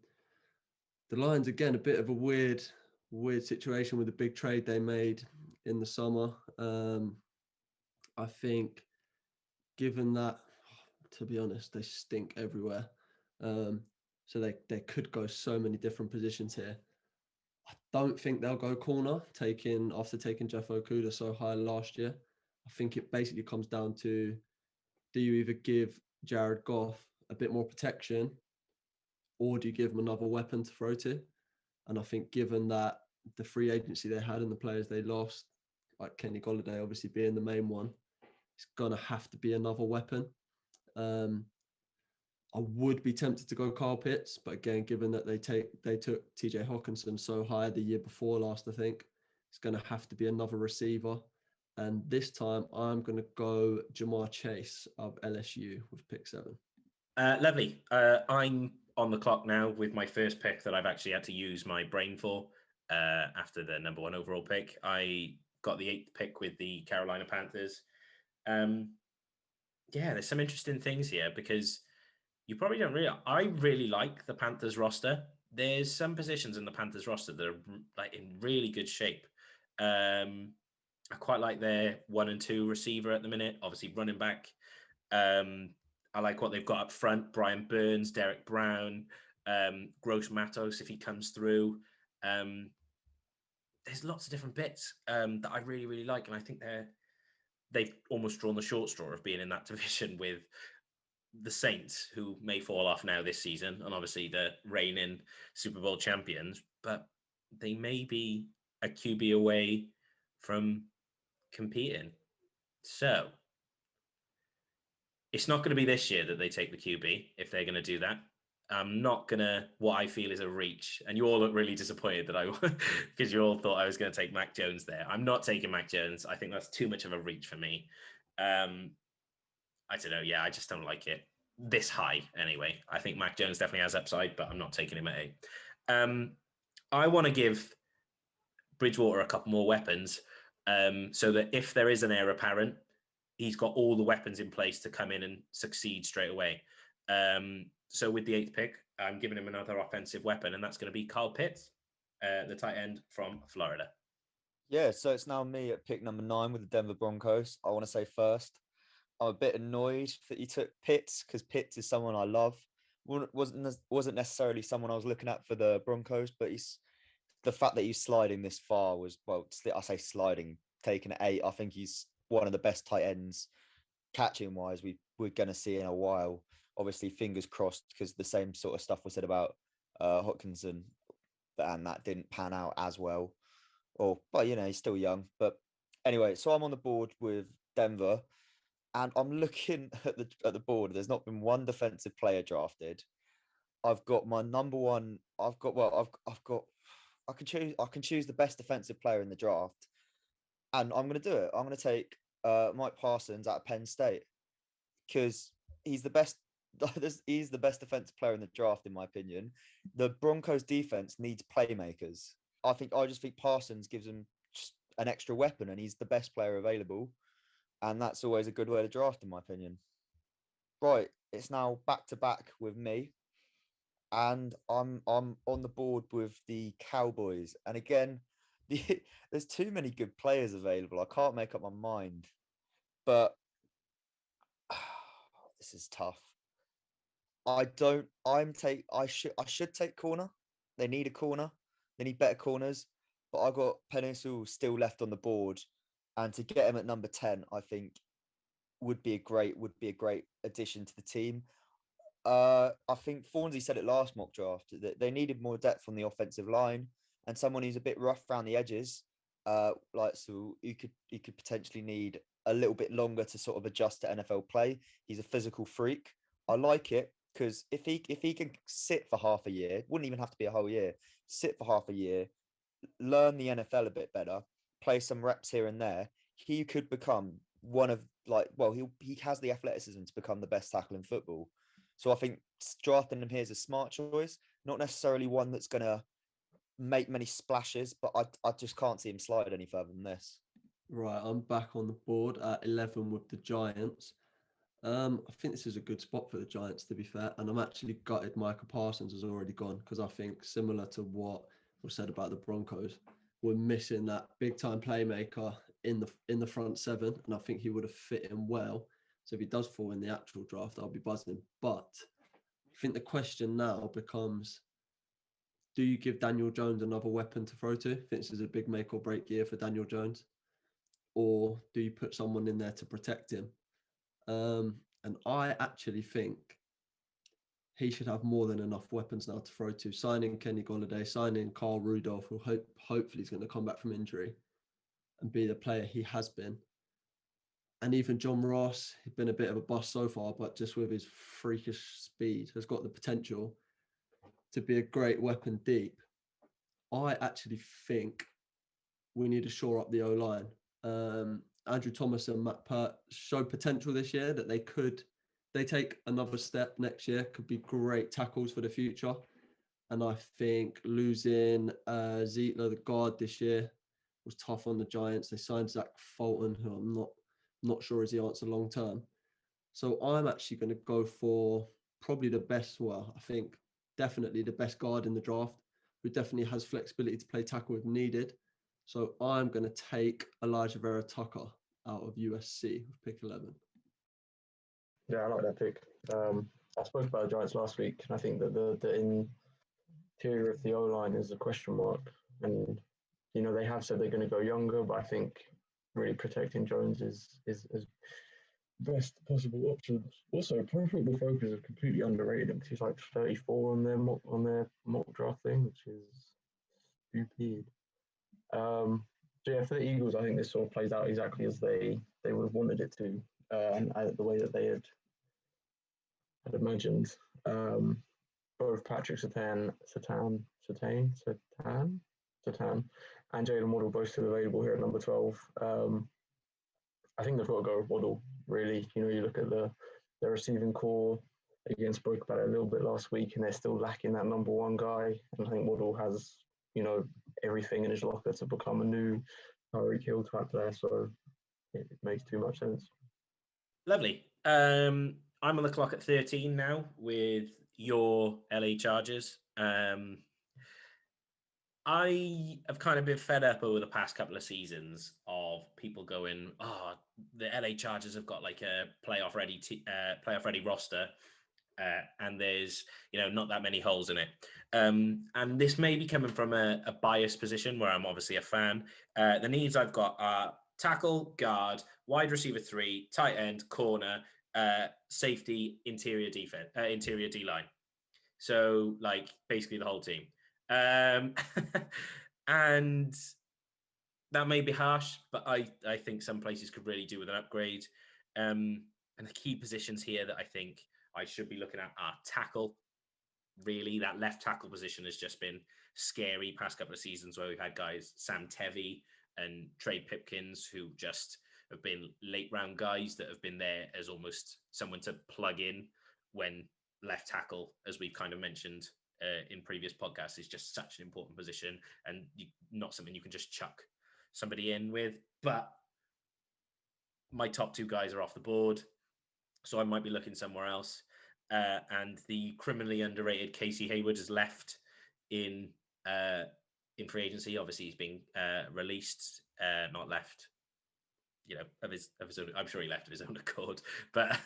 Lions, again, a bit of a weird situation with the big trade they made in the summer. I think given that, to be honest, they stink everywhere. So they could go so many different positions here. I don't think they'll go corner, after taking Jeff Okuda so high last year. I think it basically comes down to, do you either give Jared Goff a bit more protection or do you give him another weapon to throw to? And I think given that the free agency they had and the players they lost, like Kenny Golladay obviously being the main one, it's going to have to be another weapon. I would be tempted to go Kyle Pitts, but again, given that they took TJ Hawkinson so high the year before last, I think it's going to have to be another receiver. And this time I'm going to go Jamar Chase of LSU with pick 7. Lovely. I'm on the clock now with my first pick that I've actually had to use my brain for after the number 1 overall pick. I got the 8th pick with the Carolina Panthers. There's some interesting things here because you probably don't realize, I really like the Panthers roster. There's some positions in the Panthers roster that are like in really good shape. I quite like their 1 and 2 receiver at the minute, obviously running back. I like what they've got up front, Brian Burns, Derek Brown, Gross Matos, if he comes through. there's lots of different bits that I really, really like. And I think they've almost drawn the short straw of being in that division with the Saints, who may fall off now this season, and obviously the reigning Super Bowl champions, but they may be a QB away from competing. So it's not going to be this year that they take the QB if they're going to do that. I'm not going to, what I feel is a reach. And you all look really disappointed that I, because you all thought I was going to take Mack Jones there. I'm not taking Mack Jones. I think that's too much of a reach for me. I don't know. Yeah, I just don't like it this high anyway. I think Mack Jones definitely has upside, but I'm not taking him at 8. I want to give Bridgewater a couple more weapons so that if there is an heir apparent, he's got all the weapons in place to come in and succeed straight away. So with the 8th pick, I'm giving him another offensive weapon, and that's going to be Kyle Pitts, the tight end from Florida. Yeah, so it's now me at pick number 9 with the Denver Broncos. I want to say first, I'm a bit annoyed that you took Pitts, because Pitts is someone I love. Wasn't necessarily someone I was looking at for the Broncos, but the fact that he's sliding this far was, well, I say sliding, taking 8. I think he's one of the best tight ends catching wise we're going to see in a while. Obviously, fingers crossed, because the same sort of stuff was said about Hopkinson, and that didn't pan out as well. But he's still young. But anyway, so I'm on the board with Denver, and I'm looking at the board. There's not been one defensive player drafted. I've got my number one. I can choose the best defensive player in the draft, and I'm going to do it. I'm going to take Mike Parsons out of Penn State, because he's the best. He's the best defensive player in the draft, in my opinion. The Broncos defense needs playmakers. I just think Parsons gives them just an extra weapon, and he's the best player available. And that's always a good way to draft, in my opinion. Right, it's now back to back with me, and I'm on the board with the Cowboys. And again, there's too many good players available. I can't make up my mind, but this is tough. I should take corner. They need a corner. They need better corners. But I got Peninsul still left on the board, and to get him at number 10, I think would be a great addition to the team. I think Thornsy said it last mock draft that they needed more depth on the offensive line, and someone who's a bit rough around the edges. So you could potentially need a little bit longer to sort of adjust to NFL play. He's a physical freak. I like it, because if he can sit for half a year, wouldn't even have to be a whole year, sit for half a year, learn the NFL a bit better, play some reps here and there, he could become one of he has the athleticism to become the best tackle in football. So I think drafting him here is a smart choice, not necessarily one that's going to make many splashes, but I just can't see him slide any further than this. Right, I'm back on the board at 11 with the Giants. I think this is a good spot for the Giants, to be fair, and I'm actually gutted Micah Parsons has already gone, because I think, similar to what was said about the Broncos, we're missing that big time playmaker in the front 7, and I think he would have fit in well. So if he does fall in the actual draft, I'll be buzzing. But I think the question now becomes, do you give Daniel Jones another weapon to throw to? I think this is a big make or break year for Daniel Jones. Or do you put someone in there to protect him? And I actually think he should have more than enough weapons now to throw to. Signing Kenny Golladay, signing Carl Rudolph, who hopefully is going to come back from injury and be the player he has been. And even John Ross, he's been a bit of a bust so far, but just with his freakish speed, has got the potential to be a great weapon deep. I actually think we need to shore up the O-line. Andrew Thomas and Matt Pert showed potential this year that they take another step next year, could be great tackles for the future. And I think losing Zietler, the guard, this year was tough on the Giants. They signed Zach Fulton, who I'm not sure is the answer long term. So I'm actually going to go for probably the best, I think definitely the best guard in the draft, who definitely has flexibility to play tackle if needed. So I'm going to take Elijah Vera Tucker out of USC with pick 11. Yeah, I like that pick. I spoke about the Giants last week, and I think that the interior of the O-line is a question mark. And they have said they're going to go younger, but I think really protecting Jones is best possible option. Also, Pro Football Focus have completely underrated him because he's like 34 on their mock draft thing, which is stupid. So yeah, for the Eagles, I think this sort of plays out exactly as they would have wanted it to, and the way that they had imagined. Both Patrick Surtain, and Jalen Waddle both still available here at number 12. I think they've got to go with Waddle, really. You look at their receiving core. Again, spoke about it a little bit last week, and they're still lacking that number one guy. And I think Waddle has, everything in his locker to become a new Tyreek Hill type player. So it makes too much sense. Lovely. I'm on the clock at 13 now with your LA Chargers. I have kind of been fed up over the past couple of seasons of people going, "Oh, the LA Chargers have got like a playoff ready roster, and there's not that many holes in it." And this may be coming from a biased position where I'm obviously a fan. The needs I've got are tackle, guard, wide receiver 3, tight end, corner, safety, interior defense, interior D line. So like basically the whole team. And that may be harsh, but I think some places could really do with an upgrade. And the key positions here that I think I should be looking at are tackle. Really, that left tackle position has just been scary past couple of seasons where we've had guys, Sam Tevi and Trey Pipkins, who just have been late round guys that have been there as almost someone to plug in when left tackle, as we've kind of mentioned in previous podcasts, is just such an important position and not something you can just chuck somebody in with. But my top 2 guys are off the board, so I might be looking somewhere else. And the criminally underrated Casey Hayward is left in free agency. Obviously, he's being released, not left. Of his own, I'm sure he left of his own accord, but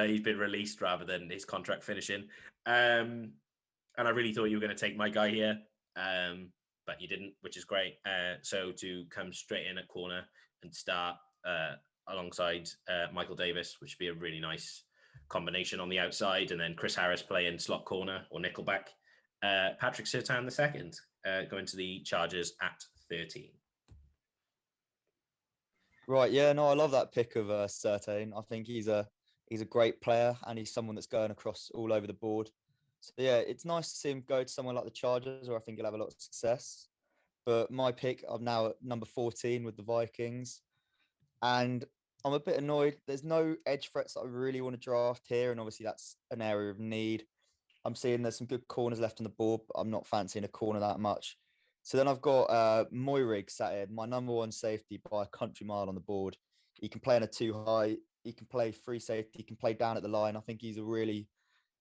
he's been released rather than his contract finishing. And I really thought you were going to take my guy here, but you didn't, which is great. So to come straight in at corner and start alongside Michael Davis, which would be a really nice combination on the outside, and then Chris Harris playing slot corner or nickelback. Patrick Surtain II going to the Chargers at 13. Right, yeah, no, I love that pick of Surtain. I think he's a great player, and he's someone that's going across all over the board. So yeah, it's nice to see him go to someone like the Chargers, where I think he'll have a lot of success. But my pick, I'm now at number 14 with the Vikings, and I'm a bit annoyed. There's no edge threats that I really want to draft here, and obviously that's an area of need. I'm seeing there's some good corners left on the board, but I'm not fancying a corner that much. So then I've got Moyrig sat here, my number one safety by a country mile on the board. He can play in a 2 high. He can play free safety. He can play down at the line. I think he's a really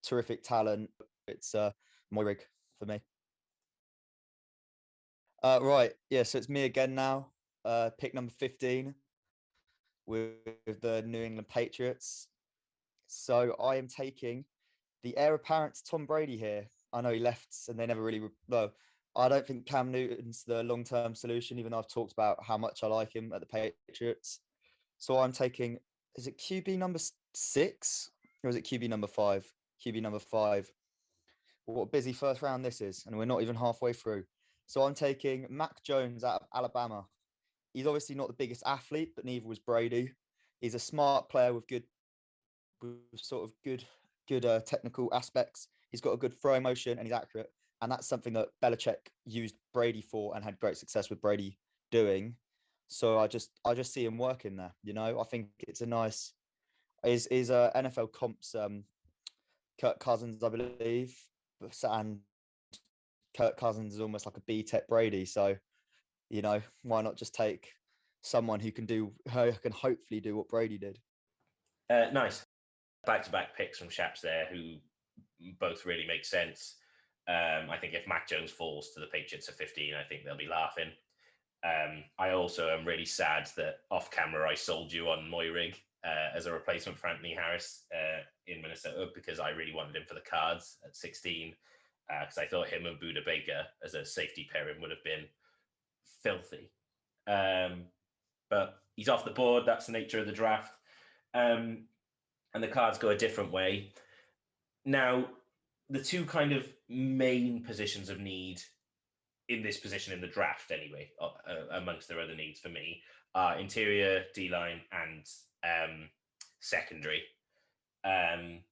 terrific talent. It's Moyrig for me. Right, yeah, so it's me again now. Pick number 15 with the New England Patriots. So I am taking the heir apparent to Tom Brady here. I know he left and they never really... No, I don't think Cam Newton's the long-term solution, even though I've talked about how much I like him at the Patriots. So I'm taking... Is it QB number 6? Or is it QB number 5? QB number 5. What a busy first round this is, and we're not even halfway through. So I'm taking Mack Jones out of Alabama. He's obviously not the biggest athlete, but neither was Brady. He's a smart player with good technical aspects. He's got a good throwing motion and he's accurate. And that's something that Belichick used Brady for and had great success with Brady doing. So I just see him working there. I think it's a nice. Is NFL comps Kirk Cousins, I believe, and Kirk Cousins is almost like a B-Tech Brady. So, why not just take someone who can hopefully do what Brady did? Nice. Back-to-back picks from Shaps there, who both really make sense. I think if Mack Jones falls to the Patriots at 15, I think they'll be laughing. I also am really sad that off camera I sold you on Moyrig as a replacement for Anthony Harris in Minnesota, because I really wanted him for the Cards at 16, because I thought him and Buda Baker as a safety pairing would have been filthy. But he's off the board. That's the nature of the draft. And the cards go a different way. Now, the two kind of main positions of need in this position in the draft, anyway, amongst their other needs for me, are interior, D-line, and secondary. And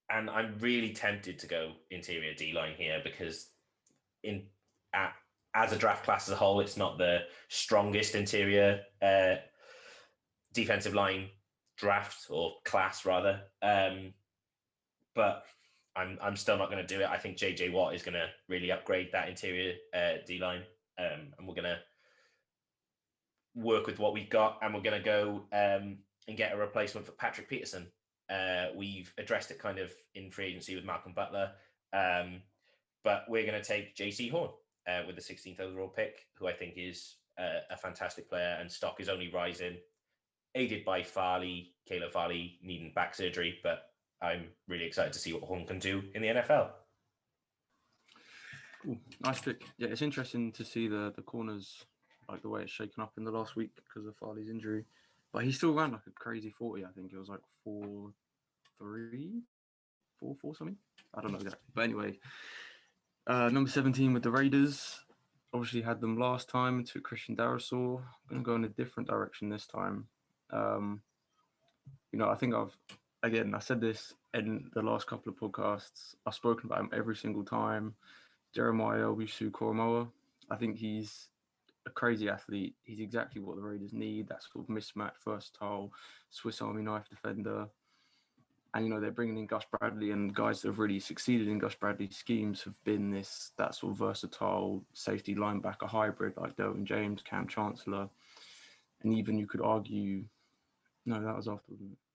I'm really tempted to go interior D-line here because as a draft class as a whole, it's not the strongest interior defensive line draft or class rather. But I'm still not going to do it. I think JJ Watt is going to really upgrade that interior D-line, and we're going to work with what we've got, and we're going to go and get a replacement for Patrick Peterson. We've addressed it kind of in free agency with Malcolm Butler, but we're going to take JC Horn with the 16th overall pick, who I think is a fantastic player, and stock is only rising, aided by Caleb Farley needing back surgery, but I'm really excited to see what Horn can do in the NFL. Cool. Nice pick. Yeah, it's interesting to see the corners, like the way it's shaken up in the last week because of Farley's injury. But he still ran like a crazy 40. I think it was like 4.3, 4.4 something. I don't know exactly. But anyway, number 17 with the Raiders. Obviously had them last time and took Christian Darris. I'm going to go in a different direction this time. I think I said this in the last couple of podcasts. I've spoken about him every single time. Jeremiah Owusu-Koramoah. I think he's a crazy athlete. He's exactly what the Raiders need. That sort of mismatched, versatile Swiss Army knife defender. And, they're bringing in Gus Bradley, and guys that have really succeeded in Gus Bradley's schemes have been that sort of versatile safety linebacker hybrid like Derwin James, Cam Chancellor. And even you could argue, no, that was after,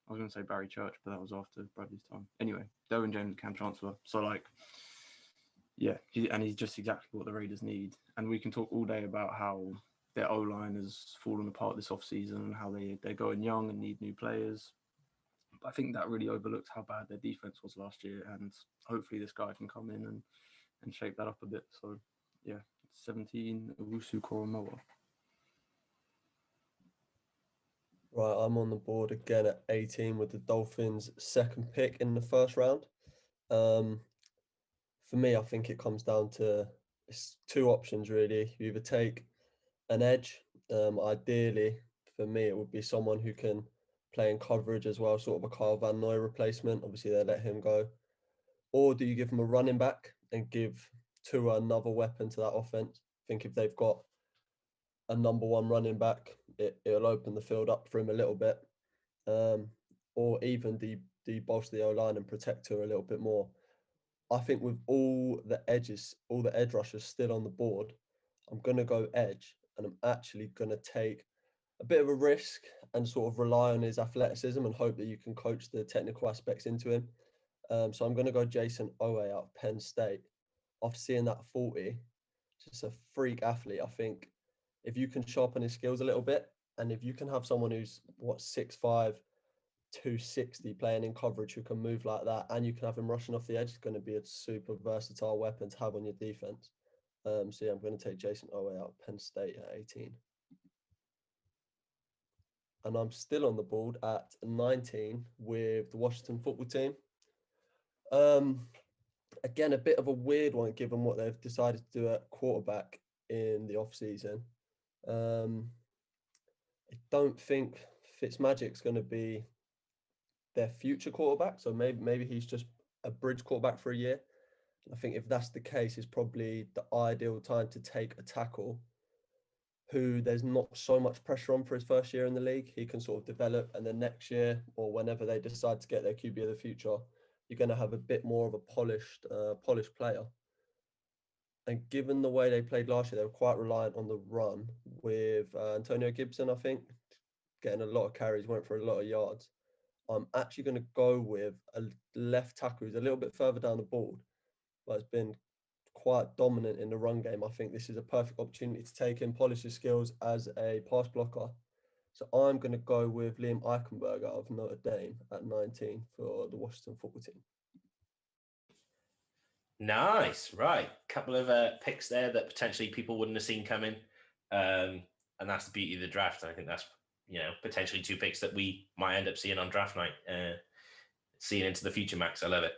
I was going to say Barry Church, but that was after Bradley's time. Anyway, Derwin James and Cam Chancellor. So, he's just exactly what the Raiders need. And we can talk all day about how their O-line has fallen apart this offseason and how they're going young and need new players. But I think that really overlooks how bad their defense was last year. And hopefully this guy can come in and shape that up a bit. So, 17, Owusu-Koramoah. Right, I'm on the board again at 18 with the Dolphins' second pick in the first round. For me, I think it comes down to two options, really. You either take an edge. Ideally, for me, it would be someone who can play in coverage as well, sort of a Kyle Van Noy replacement. Obviously, they let him go. Or do you give him a running back and give Tua another weapon to that offense? I think if they've got a number one running back, it'll open the field up for him a little bit. Or even bolster the O-line and protect Tua a little bit more. I think with all the edge rushers still on the board, I'm going to go edge, and I'm actually going to take a bit of a risk and sort of rely on his athleticism and hope that you can coach the technical aspects into him. So I'm going to go Jason Owe out of Penn State. After seeing that 40, just a freak athlete. I think if you can sharpen his skills a little bit, and if you can have someone who's 6'5", 260 playing in coverage who can move like that, and you can have him rushing off the edge, it's going to be a super versatile weapon to have on your defense. I'm going to take Jason Owe out of Penn State at 18. And I'm still on the board at 19 with the Washington football team. Again, a bit of a weird one given what they've decided to do at quarterback in the offseason. I don't think Fitzmagic's going to be their future quarterback. So maybe he's just a bridge quarterback for a year. I think if that's the case, it's probably the ideal time to take a tackle who there's not so much pressure on for his first year in the league. He can sort of develop, and then next year or whenever they decide to get their QB of the future, you're going to have a bit more of a polished player. And given the way they played last year, they were quite reliant on the run with Antonio Gibson, I think, getting a lot of carries, went for a lot of yards. I'm actually going to go with a left tackle who's a little bit further down the board, but has been quite dominant in the run game. I think this is a perfect opportunity to take him, polish his skills as a pass blocker. So I'm going to go with Liam Eichenberger of Notre Dame at 19 for the Washington football team. Nice, right? Couple of picks there that potentially people wouldn't have seen coming, and that's the beauty of the draft. And I think that's potentially two picks that we might end up seeing on draft night, seeing into the future. Max, I love it.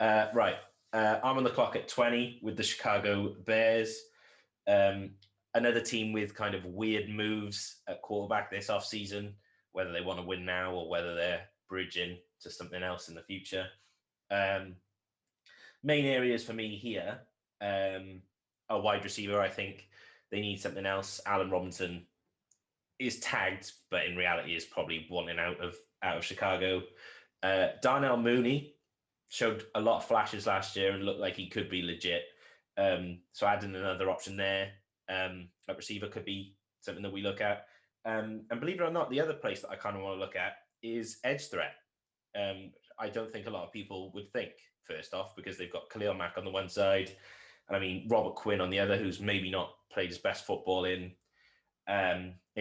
Right, I'm on the clock at 20 with the Chicago Bears. Another team with kind of weird moves at quarterback this offseason, whether they want to win now or whether they're bridging to something else in the future. Main areas for me here, a wide receiver. I think they need something else. Allen Robinson is tagged, but in reality is probably wanting out of Chicago. Darnell Mooney showed a lot of flashes last year and looked like he could be legit. So adding another option there at receiver could be something that we look at. And believe it or not, the other place that I kind of want to look at is edge threat. I don't think a lot of people would think, first off, because they've got Khalil Mack on the one side, and I mean Robert Quinn on the other, who's maybe not played his best football in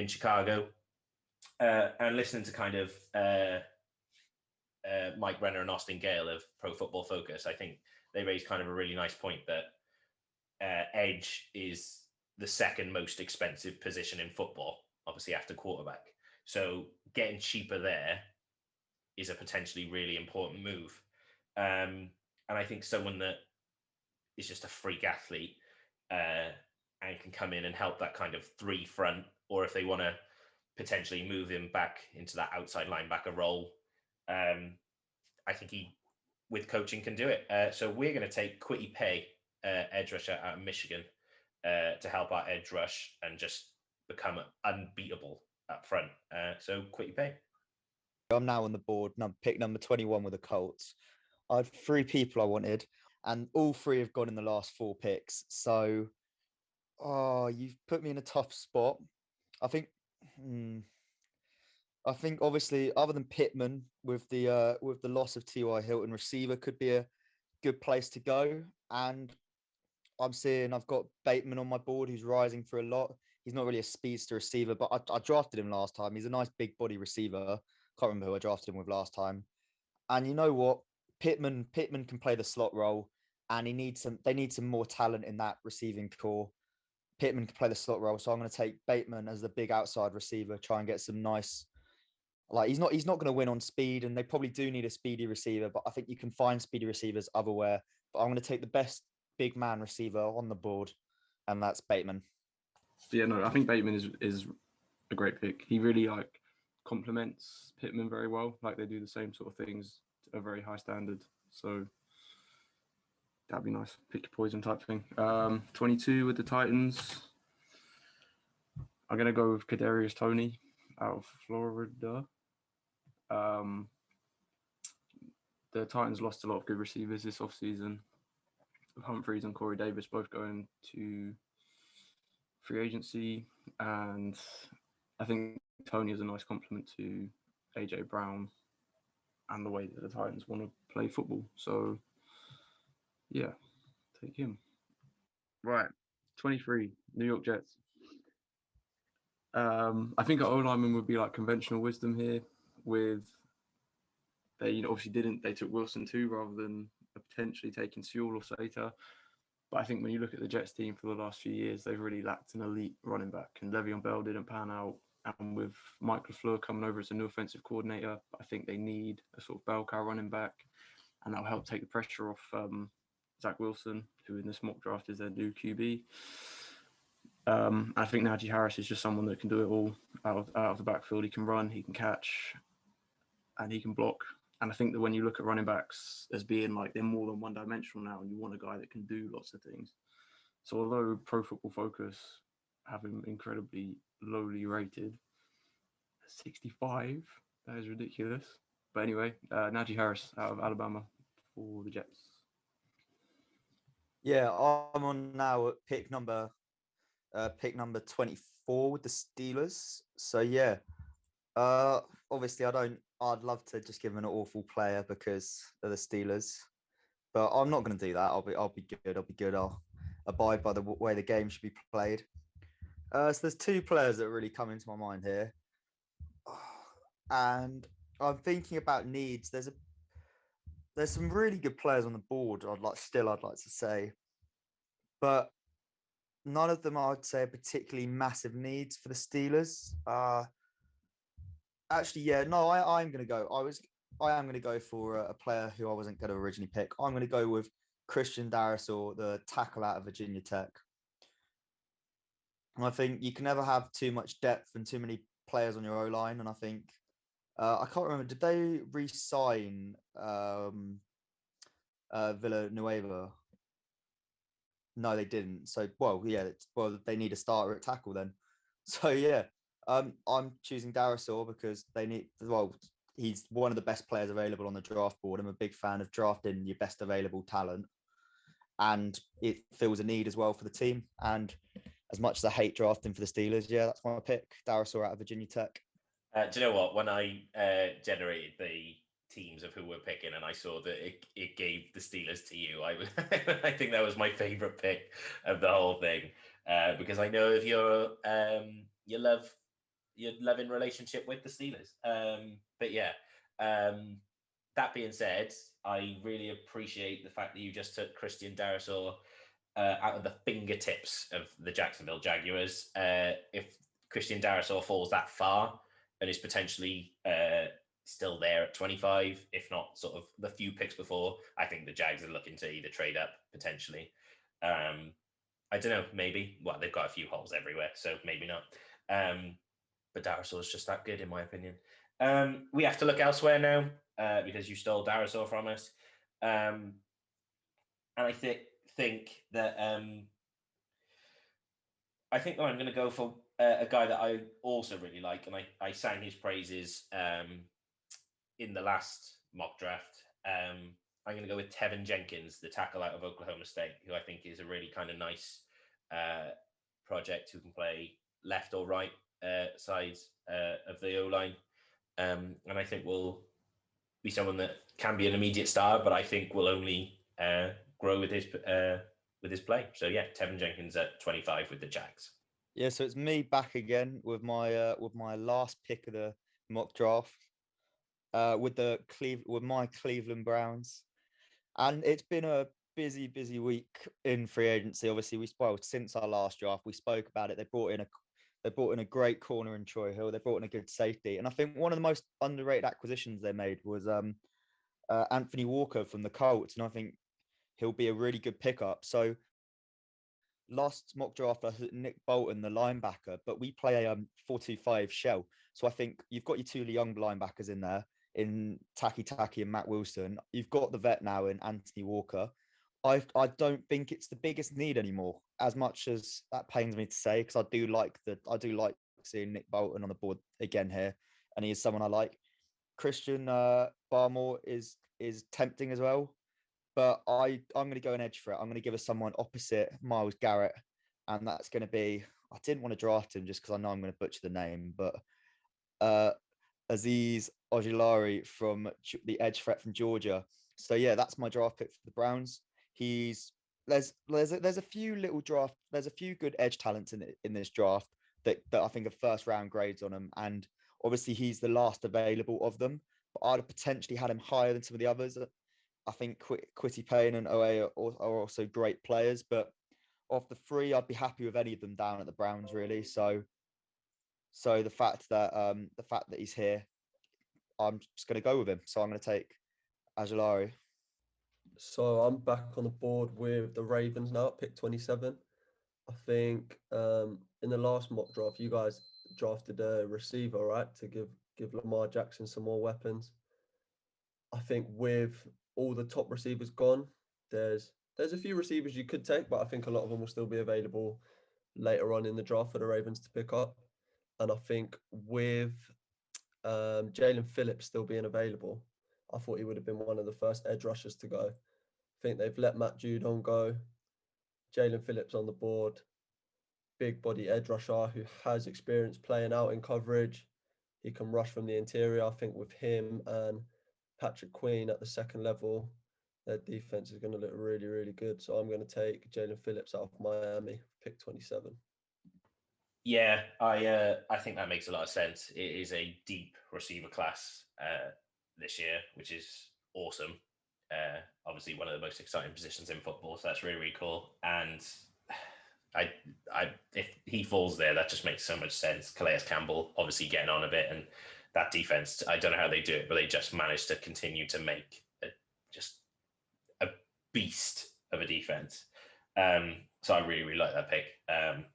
Chicago. And listening to kind of Mike Renner and Austin Gale of Pro Football Focus, I think they raised kind of a really nice point that edge is the second most expensive position in football, obviously after quarterback. So getting cheaper there is a potentially really important move. And I think someone that is just a freak athlete and can come in and help that kind of three front, or if they want to potentially move him back into that outside linebacker role, I think he, with coaching, can do it. So we're going to take Kwity Paye, edge rusher out of Michigan, to help our edge rush and just become unbeatable up front. So Kwity Paye. I'm now on the board, pick number 21 with the Colts. I had three people I wanted, and all three have gone in the last four picks. So, you've put me in a tough spot. I think obviously, other than Pittman, with the loss of T.Y. Hilton, receiver could be a good place to go. And I've got Bateman on my board, who's rising for a lot. He's not really a speedster receiver, but I drafted him last time. He's a nice big body receiver. Can't remember who I drafted him with last time. And you know what? Pittman can play the slot role, and they need some more talent in that receiving core. Pittman can play the slot role, so I'm going to take Bateman as the big outside receiver, try and get some nice, he's not going to win on speed, and they probably do need a speedy receiver, but I think you can find speedy receivers everywhere. But I'm going to take the best big man receiver on the board, and that's Bateman. Yeah, no, I think Bateman is a great pick. He really complements Pittman very well. Like, they do the same sort of things to a very high standard. So that'd be nice. Pick your poison type thing. 22 with the Titans. I'm gonna go with Kadarius Toney out of Florida. The Titans lost a lot of good receivers this offseason. Humphreys and Corey Davis both going to free agency, and I think Toney is a nice compliment to AJ Brown and the way that the Titans want to play football. So yeah, take him. Right, 23, New York Jets. I think our O-lineman would be like conventional wisdom here. With they obviously they took Wilson too rather than potentially taking Sewell or Slater. But I think when you look at the Jets team for the last few years, they've really lacked an elite running back, and Le'Veon Bell didn't pan out. And with Mike LaFleur coming over as a new offensive coordinator, I think they need a sort of bell cow running back, and that'll help take the pressure off Zach Wilson, who in this mock draft is their new QB. I think Najee Harris is just someone that can do it all out of the backfield. He can run, he can catch, and he can block. And I think that when you look at running backs as being like they're more than one-dimensional now, and you want a guy that can do lots of things. So although Pro Football Focus have him incredibly lowly rated, 65, that is ridiculous. But anyway, Najee Harris out of Alabama for the Jets. Yeah, I'm on now at pick number 24 with the Steelers. So yeah, obviously I'd love to just give him an awful player because of the Steelers, but I'm not going to do that. I'll be good. I'll abide by the way the game should be played. So there's two players that really come into my mind here, and I'm thinking about needs. there's some really good players on the board. I'd like to say, but none of them I'd say are particularly massive needs for the Steelers. Actually, yeah, no, I'm going to go. I am going to go for a player who I wasn't going to originally pick. I'm going to go with Christian Darris, or the tackle out of Virginia Tech. And I think you can never have too much depth and too many players on your O-line. And I think, I can't remember, did they re-sign Villanueva? No, they didn't. So, well, yeah, they need a starter at tackle then. So, yeah, I'm choosing Darrisaw because he's one of the best players available on the draft board. I'm a big fan of drafting your best available talent, and it fills a need as well for the team. And as much as I hate drafting for the Steelers, yeah, that's my pick, Darrisaw out of Virginia Tech. Do you know what? When I generated the teams of who we're picking, and I saw that it gave the Steelers to you, I think that was my favorite pick of the whole thing, because I know of your loving relationship with the Steelers. But yeah, that being said, I really appreciate the fact that you just took Christian Darrisaw out of the fingertips of the Jacksonville Jaguars. If Christian Darrisaw falls that far and is potentially still there at 25, if not sort of the few picks before, I think the Jags are looking to either trade up potentially. I don't know, maybe. Well, they've got a few holes everywhere, so maybe not. But Darrisaw is just that good, in my opinion. We have to look elsewhere now because you stole Darrisaw from us. And I think that I'm going to go for a guy that I also really like, and I sang his praises in the last mock draft. I'm going to go with Tevin Jenkins, the tackle out of Oklahoma State, who I think is a really kind of nice project who can play left or right sides of the O-line. And I think will be someone that can be an immediate star, but I think will only grow with his play. So yeah, Tevin Jenkins at 25 with the Jags. Yeah, so it's me back again with my last pick of the mock draft, with my Cleveland Browns, and it's been a busy week in free agency. Obviously, since our last draft, we spoke about it. They brought in a great corner in Troy Hill. They brought in a good safety, and I think one of the most underrated acquisitions they made was Anthony Walker from the Colts, and I think he'll be a really good pickup. So last mock draft, I hit Nick Bolton, the linebacker, but we play a 4-2-5 shell. So I think you've got your two young linebackers in there, in Taki and Matt Wilson. You've got the vet now in Anthony Walker. I don't think it's the biggest need anymore, as much as that pains me to say, because I do like seeing Nick Bolton on the board again here, and he is someone I like. Christian Barmore is tempting as well, but I'm going to go an edge for it. I'm going to give us someone opposite Myles Garrett, and that's going to be, I didn't want to draft him just because I know I'm going to butcher the name, but Azeez Ojulari from the edge threat from Georgia. So yeah, that's my draft pick for the Browns. There's a few good edge talents in this draft that I think are first round grades on them, and obviously he's the last available of them. But I'd have potentially had him higher than some of the others. I think Quitty Payne and OA are also great players, but of the three, I'd be happy with any of them down at the Browns, really. So the fact that he's here, I'm just going to go with him. So I'm going to take Ojulari. So I'm back on the board with the Ravens now at pick 27. I think in the last mock draft, you guys drafted a receiver, right, to give Lamar Jackson some more weapons. I think with all the top receivers gone, there's a few receivers you could take, but I think a lot of them will still be available later on in the draft for the Ravens to pick up. And I think with Jalen Phillips still being available, I thought he would have been one of the first edge rushers to go. I think they've let Matt Judon go. Jalen Phillips on the board, big body edge rusher who has experience playing out in coverage. He can rush from the interior. I think with him and Patrick Queen at the second level, their defense is going to look really, really good. So I'm going to take Jalen Phillips out of Miami, pick 27. Yeah, I think that makes a lot of sense. It is a deep receiver class this year, which is awesome. obviously one of the most exciting positions in football. So that's really, really cool. And if he falls there, that just makes so much sense. Calais Campbell obviously getting on a bit, and that defense, I don't know how they do it, but they just managed to continue to make just a beast of a defense. So I really, really like that pick.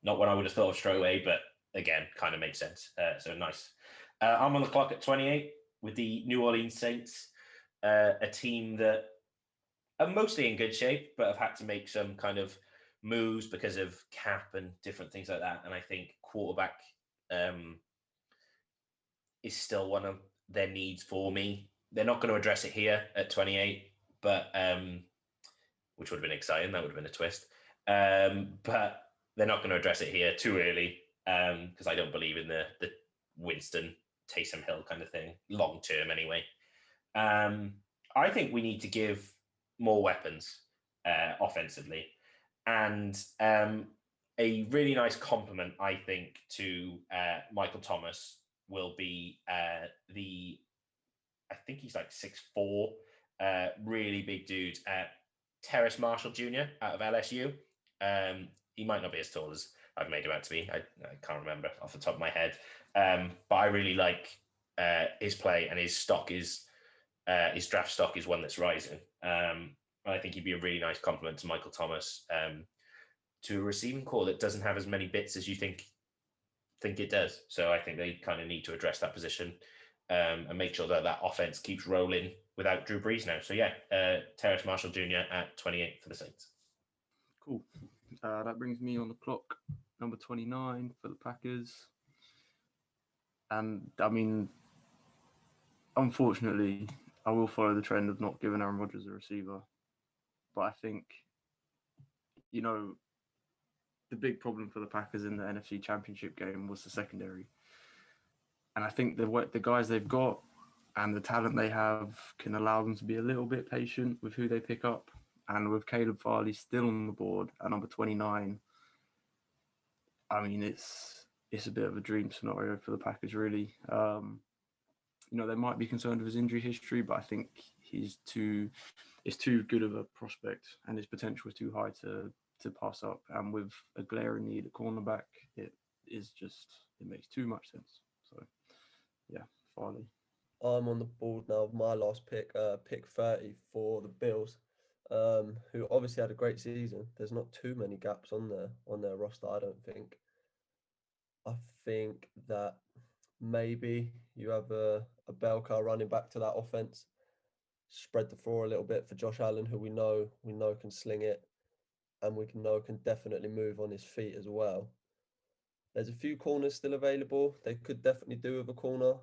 Not one I would have thought of straight away, but again, kind of makes sense. So nice. I'm on the clock at 28 with the New Orleans Saints, a team that are mostly in good shape, but have had to make some kind of moves because of cap and different things like that. And I think quarterback is still one of their needs for me. They're not going to address it here at 28, but which would have been exciting. That would have been a twist. But they're not going to address it here too early because I don't believe in the Winston Taysom Hill kind of thing long term anyway. I think we need to give more weapons offensively, and a really nice compliment I think to Michael Thomas will be I think he's like 6'4", really big dude. Terrace Marshall Jr. out of LSU. He might not be as tall as I've made him out to be. I can't remember off the top of my head. But I really like his play, and his stock is his draft stock is one that's rising. I think he'd be a really nice compliment to Michael Thomas, to a receiving core that doesn't have as many bits as you think it does. So I think they kind of need to address that position and make sure that offense keeps rolling without Drew Brees now. So yeah, Terrace Marshall Jr. at 28 for the Saints. Cool. That brings me on the clock, number 29 for the Packers. And I mean, unfortunately, I will follow the trend of not giving Aaron Rodgers a receiver. But I think, the big problem for the Packers in the NFC Championship game was the secondary. And I think the guys they've got and the talent they have can allow them to be a little bit patient with who they pick up. And with Caleb Farley still on the board at number 29, I mean, it's a bit of a dream scenario for the Packers, really. They might be concerned with his injury history, but I think it's too good of a prospect, and his potential is too high to pass up. And with a glaring need at cornerback, it makes too much sense. So, yeah, Farley. I'm on the board now of my last pick, pick 30 for the Bills, who obviously had a great season. There's not too many gaps on their roster, I don't think. I think that maybe you have a bell cow running back to that offense, spread the floor a little bit for Josh Allen, who we know can sling it, and we know can definitely move on his feet as well. There's a few corners still available. They could definitely do with a corner.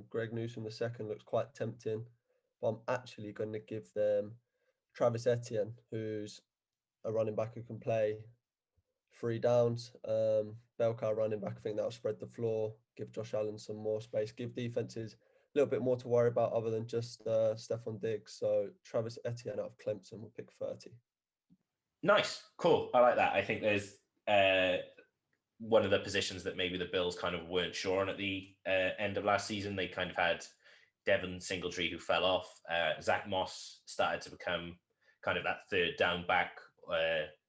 Greg Newsome II looks quite tempting, but I'm actually going to give them Travis Etienne, who's a running back who can play 3 downs. Bell cow running back, I think that'll spread the floor, give Josh Allen some more space, give defenses a little bit more to worry about other than just Stephon Diggs. So Travis Etienne out of Clemson will pick 30. Nice, cool. I like that. I think there's one of the positions that maybe the Bills kind of weren't sure on at the end of last season. They kind of had Devin Singletary, who fell off. Zach Moss started to become kind of that third down back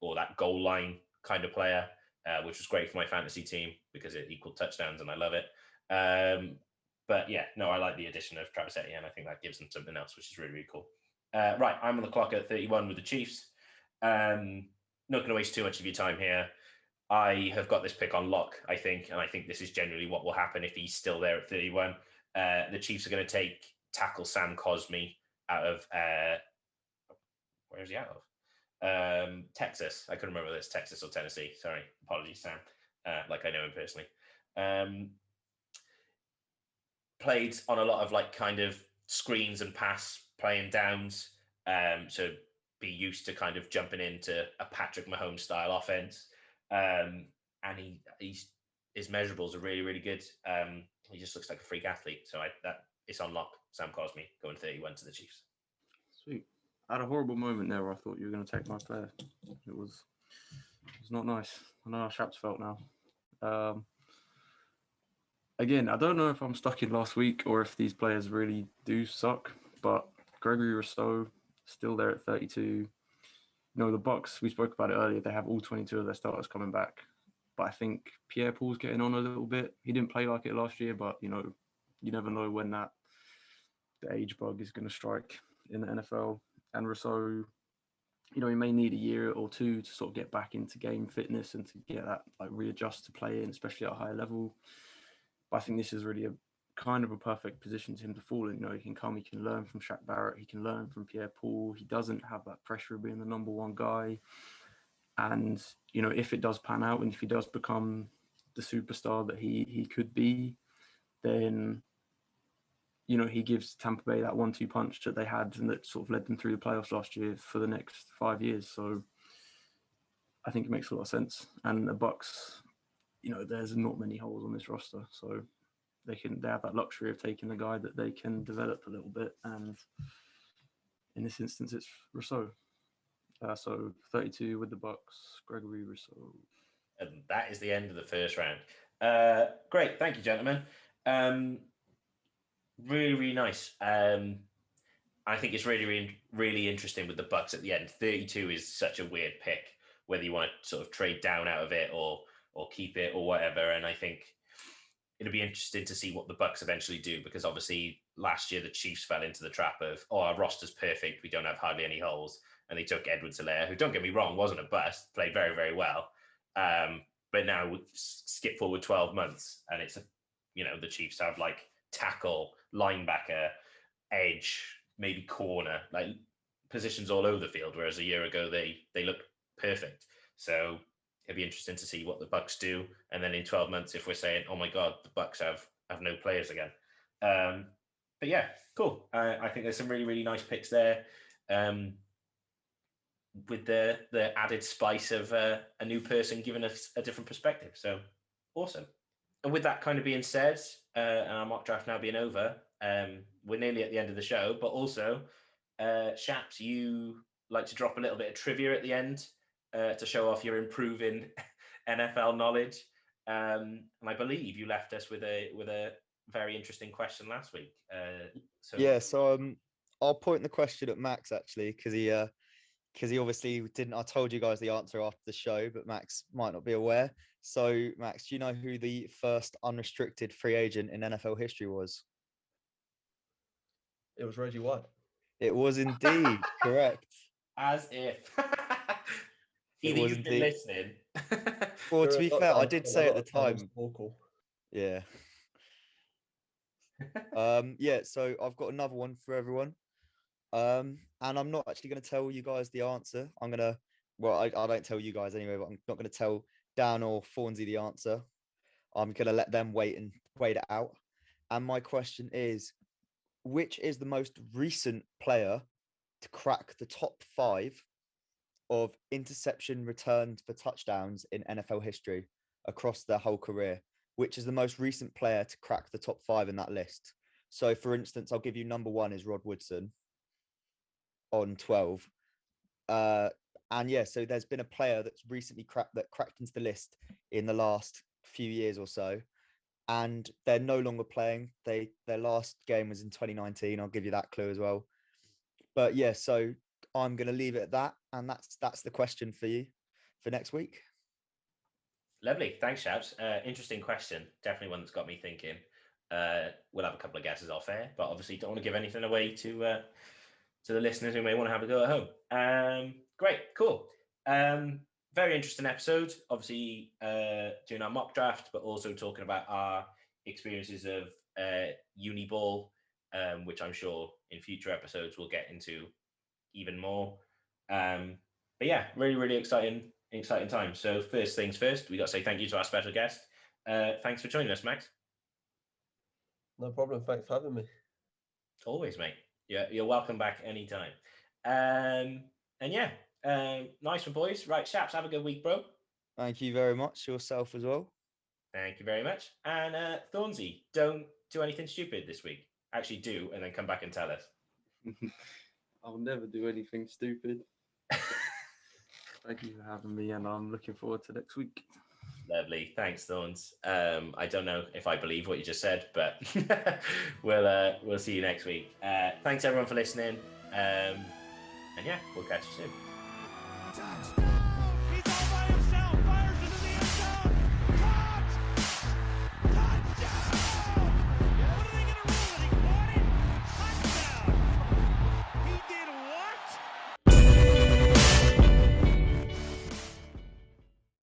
or that goal line kind of player, which was great for my fantasy team because it equaled touchdowns, and I love it. But yeah, no, I like the addition of Travis Etienne. I think that gives them something else, which is really, really cool. Right, I'm on the clock at 31 with the Chiefs. Not going to waste too much of your time here. I have got this pick on lock, I think, and I think this is generally what will happen if he's still there at 31. The Chiefs are going to take tackle Sam Cosmi out of where is he out of? Texas. I couldn't remember whether it's Texas or Tennessee. Sorry, apologies, Sam. Like I know him personally. Played on a lot of like kind of screens and pass playing downs. So be used to kind of jumping into a Patrick Mahomes style offense. And his measurables are really, really good. He just looks like a freak athlete. So that it's on lock. Sam Cosmi going 31 to the Chiefs. Sweet. I had a horrible moment there where I thought you were going to take my player. It was not nice. I know how Shaps felt now. Again, I don't know if I'm stuck in last week or if these players really do suck, but Gregory Rousseau still there at 32. You know, the Bucks, we spoke about it earlier, they have all 22 of their starters coming back. But I think Pierre-Paul's getting on a little bit. He didn't play like it last year, but, you know, you never know when the age bug is going to strike in the NFL. And Rousseau, you know, he may need a year or two to sort of get back into game fitness and to get that, like, readjust to playing, especially at a higher level. But I think this is really a kind of a perfect position to him to fall in. You know, he can come, he can learn from Shaq Barrett, he can learn from Pierre-Paul. He doesn't have that pressure of being the number one guy. And, you know, if it does pan out and if he does become the superstar that he could be, then, you know, he gives Tampa Bay that 1-2 punch that they had and that sort of led them through the playoffs last year for the next 5 years. So I think it makes a lot of sense. And the Bucks, you know, there's not many holes on this roster. So they have that luxury of taking a guy that they can develop a little bit. And in this instance, it's Rousseau. So 32 with the Bucks, Gregory Rousseau. And that is the end of the first round. Great. Thank you, gentlemen. Really, really nice. I think it's really, really, really interesting with the Bucks at the end. 32 is such a weird pick, whether you want to sort of trade down out of it or keep it or whatever. And I think it'll be interesting to see what the Bucks eventually do, because obviously last year the Chiefs fell into the trap of, our roster's perfect, we don't have hardly any holes. And they took Edwards-Helaire, who, don't get me wrong, wasn't a bust, played very, very well. But now skip forward 12 months and it's, the Chiefs have like tackle, linebacker, edge, maybe corner, like positions all over the field, whereas a year ago they looked perfect. So it'll be interesting to see what the Bucks do. And then in 12 months, if we're saying, oh my God, the Bucks have no players again. But yeah, cool. I think there's some really, really nice picks there. With the added spice of a new person giving us a different perspective. So awesome. And with that kind of being said, and our mock draft now being over, we're nearly at the end of the show, but also, Shaps, you like to drop a little bit of trivia at the end to show off your improving NFL knowledge. And I believe you left us with a very interesting question last week. So I'll point the question at Max, actually, because he obviously didn't. I told you guys the answer after the show, but Max might not be aware. So, Max, do you know who the first unrestricted free agent in NFL history was? It was Reggie White. It was indeed correct. As if. Either you've been listening. Well, to be fair, I did say at the time. Yeah. So I've got another one for everyone. And I'm not actually going to tell you guys the answer. I don't tell you guys anyway, but I'm not going to tell Dan or Thornsy the answer. I'm going to let them wait it out. And my question is, which is the most recent player to crack the top 5 of interception returns for touchdowns in NFL history across their whole career? Which is the most recent player to crack the top 5 in that list? So, for instance, I'll give you number 1 is Rod Woodson on 12. So there's been a player that's recently cracked into the list in the last few years or so, and they're no longer playing. Their last game was in 2019. I'll give you that clue as well. But yeah, so I'm going to leave it at that, and that's the question for you for next week. Lovely, thanks, Shaps. Interesting question. Definitely one that's got me thinking. We'll have a couple of guesses off air, but obviously don't want to give anything away to the listeners who may want to have a go at home. Great, cool. Very interesting episode. Obviously, doing our mock draft, but also talking about our experiences of Uniball, which I'm sure in future episodes we'll get into even more. But yeah, really, really exciting time. So first things first, we got to say thank you to our special guest. Thanks for joining us, Max. No problem. Thanks for having me. Always, mate. Yeah, you're welcome back anytime. Nice one, boys. Right, Shaps, have a good week, bro. Thank you very much. Yourself as well. Thank you very much. And Thornsy, don't do anything stupid this week. Actually do, and then come back and tell us. I'll never do anything stupid. Thank you for having me, and I'm looking forward to next week. Lovely. Thanks, Thorns. I don't know if I believe what you just said, but we'll see you next week. Thanks everyone for listening. yeah, we'll catch you soon.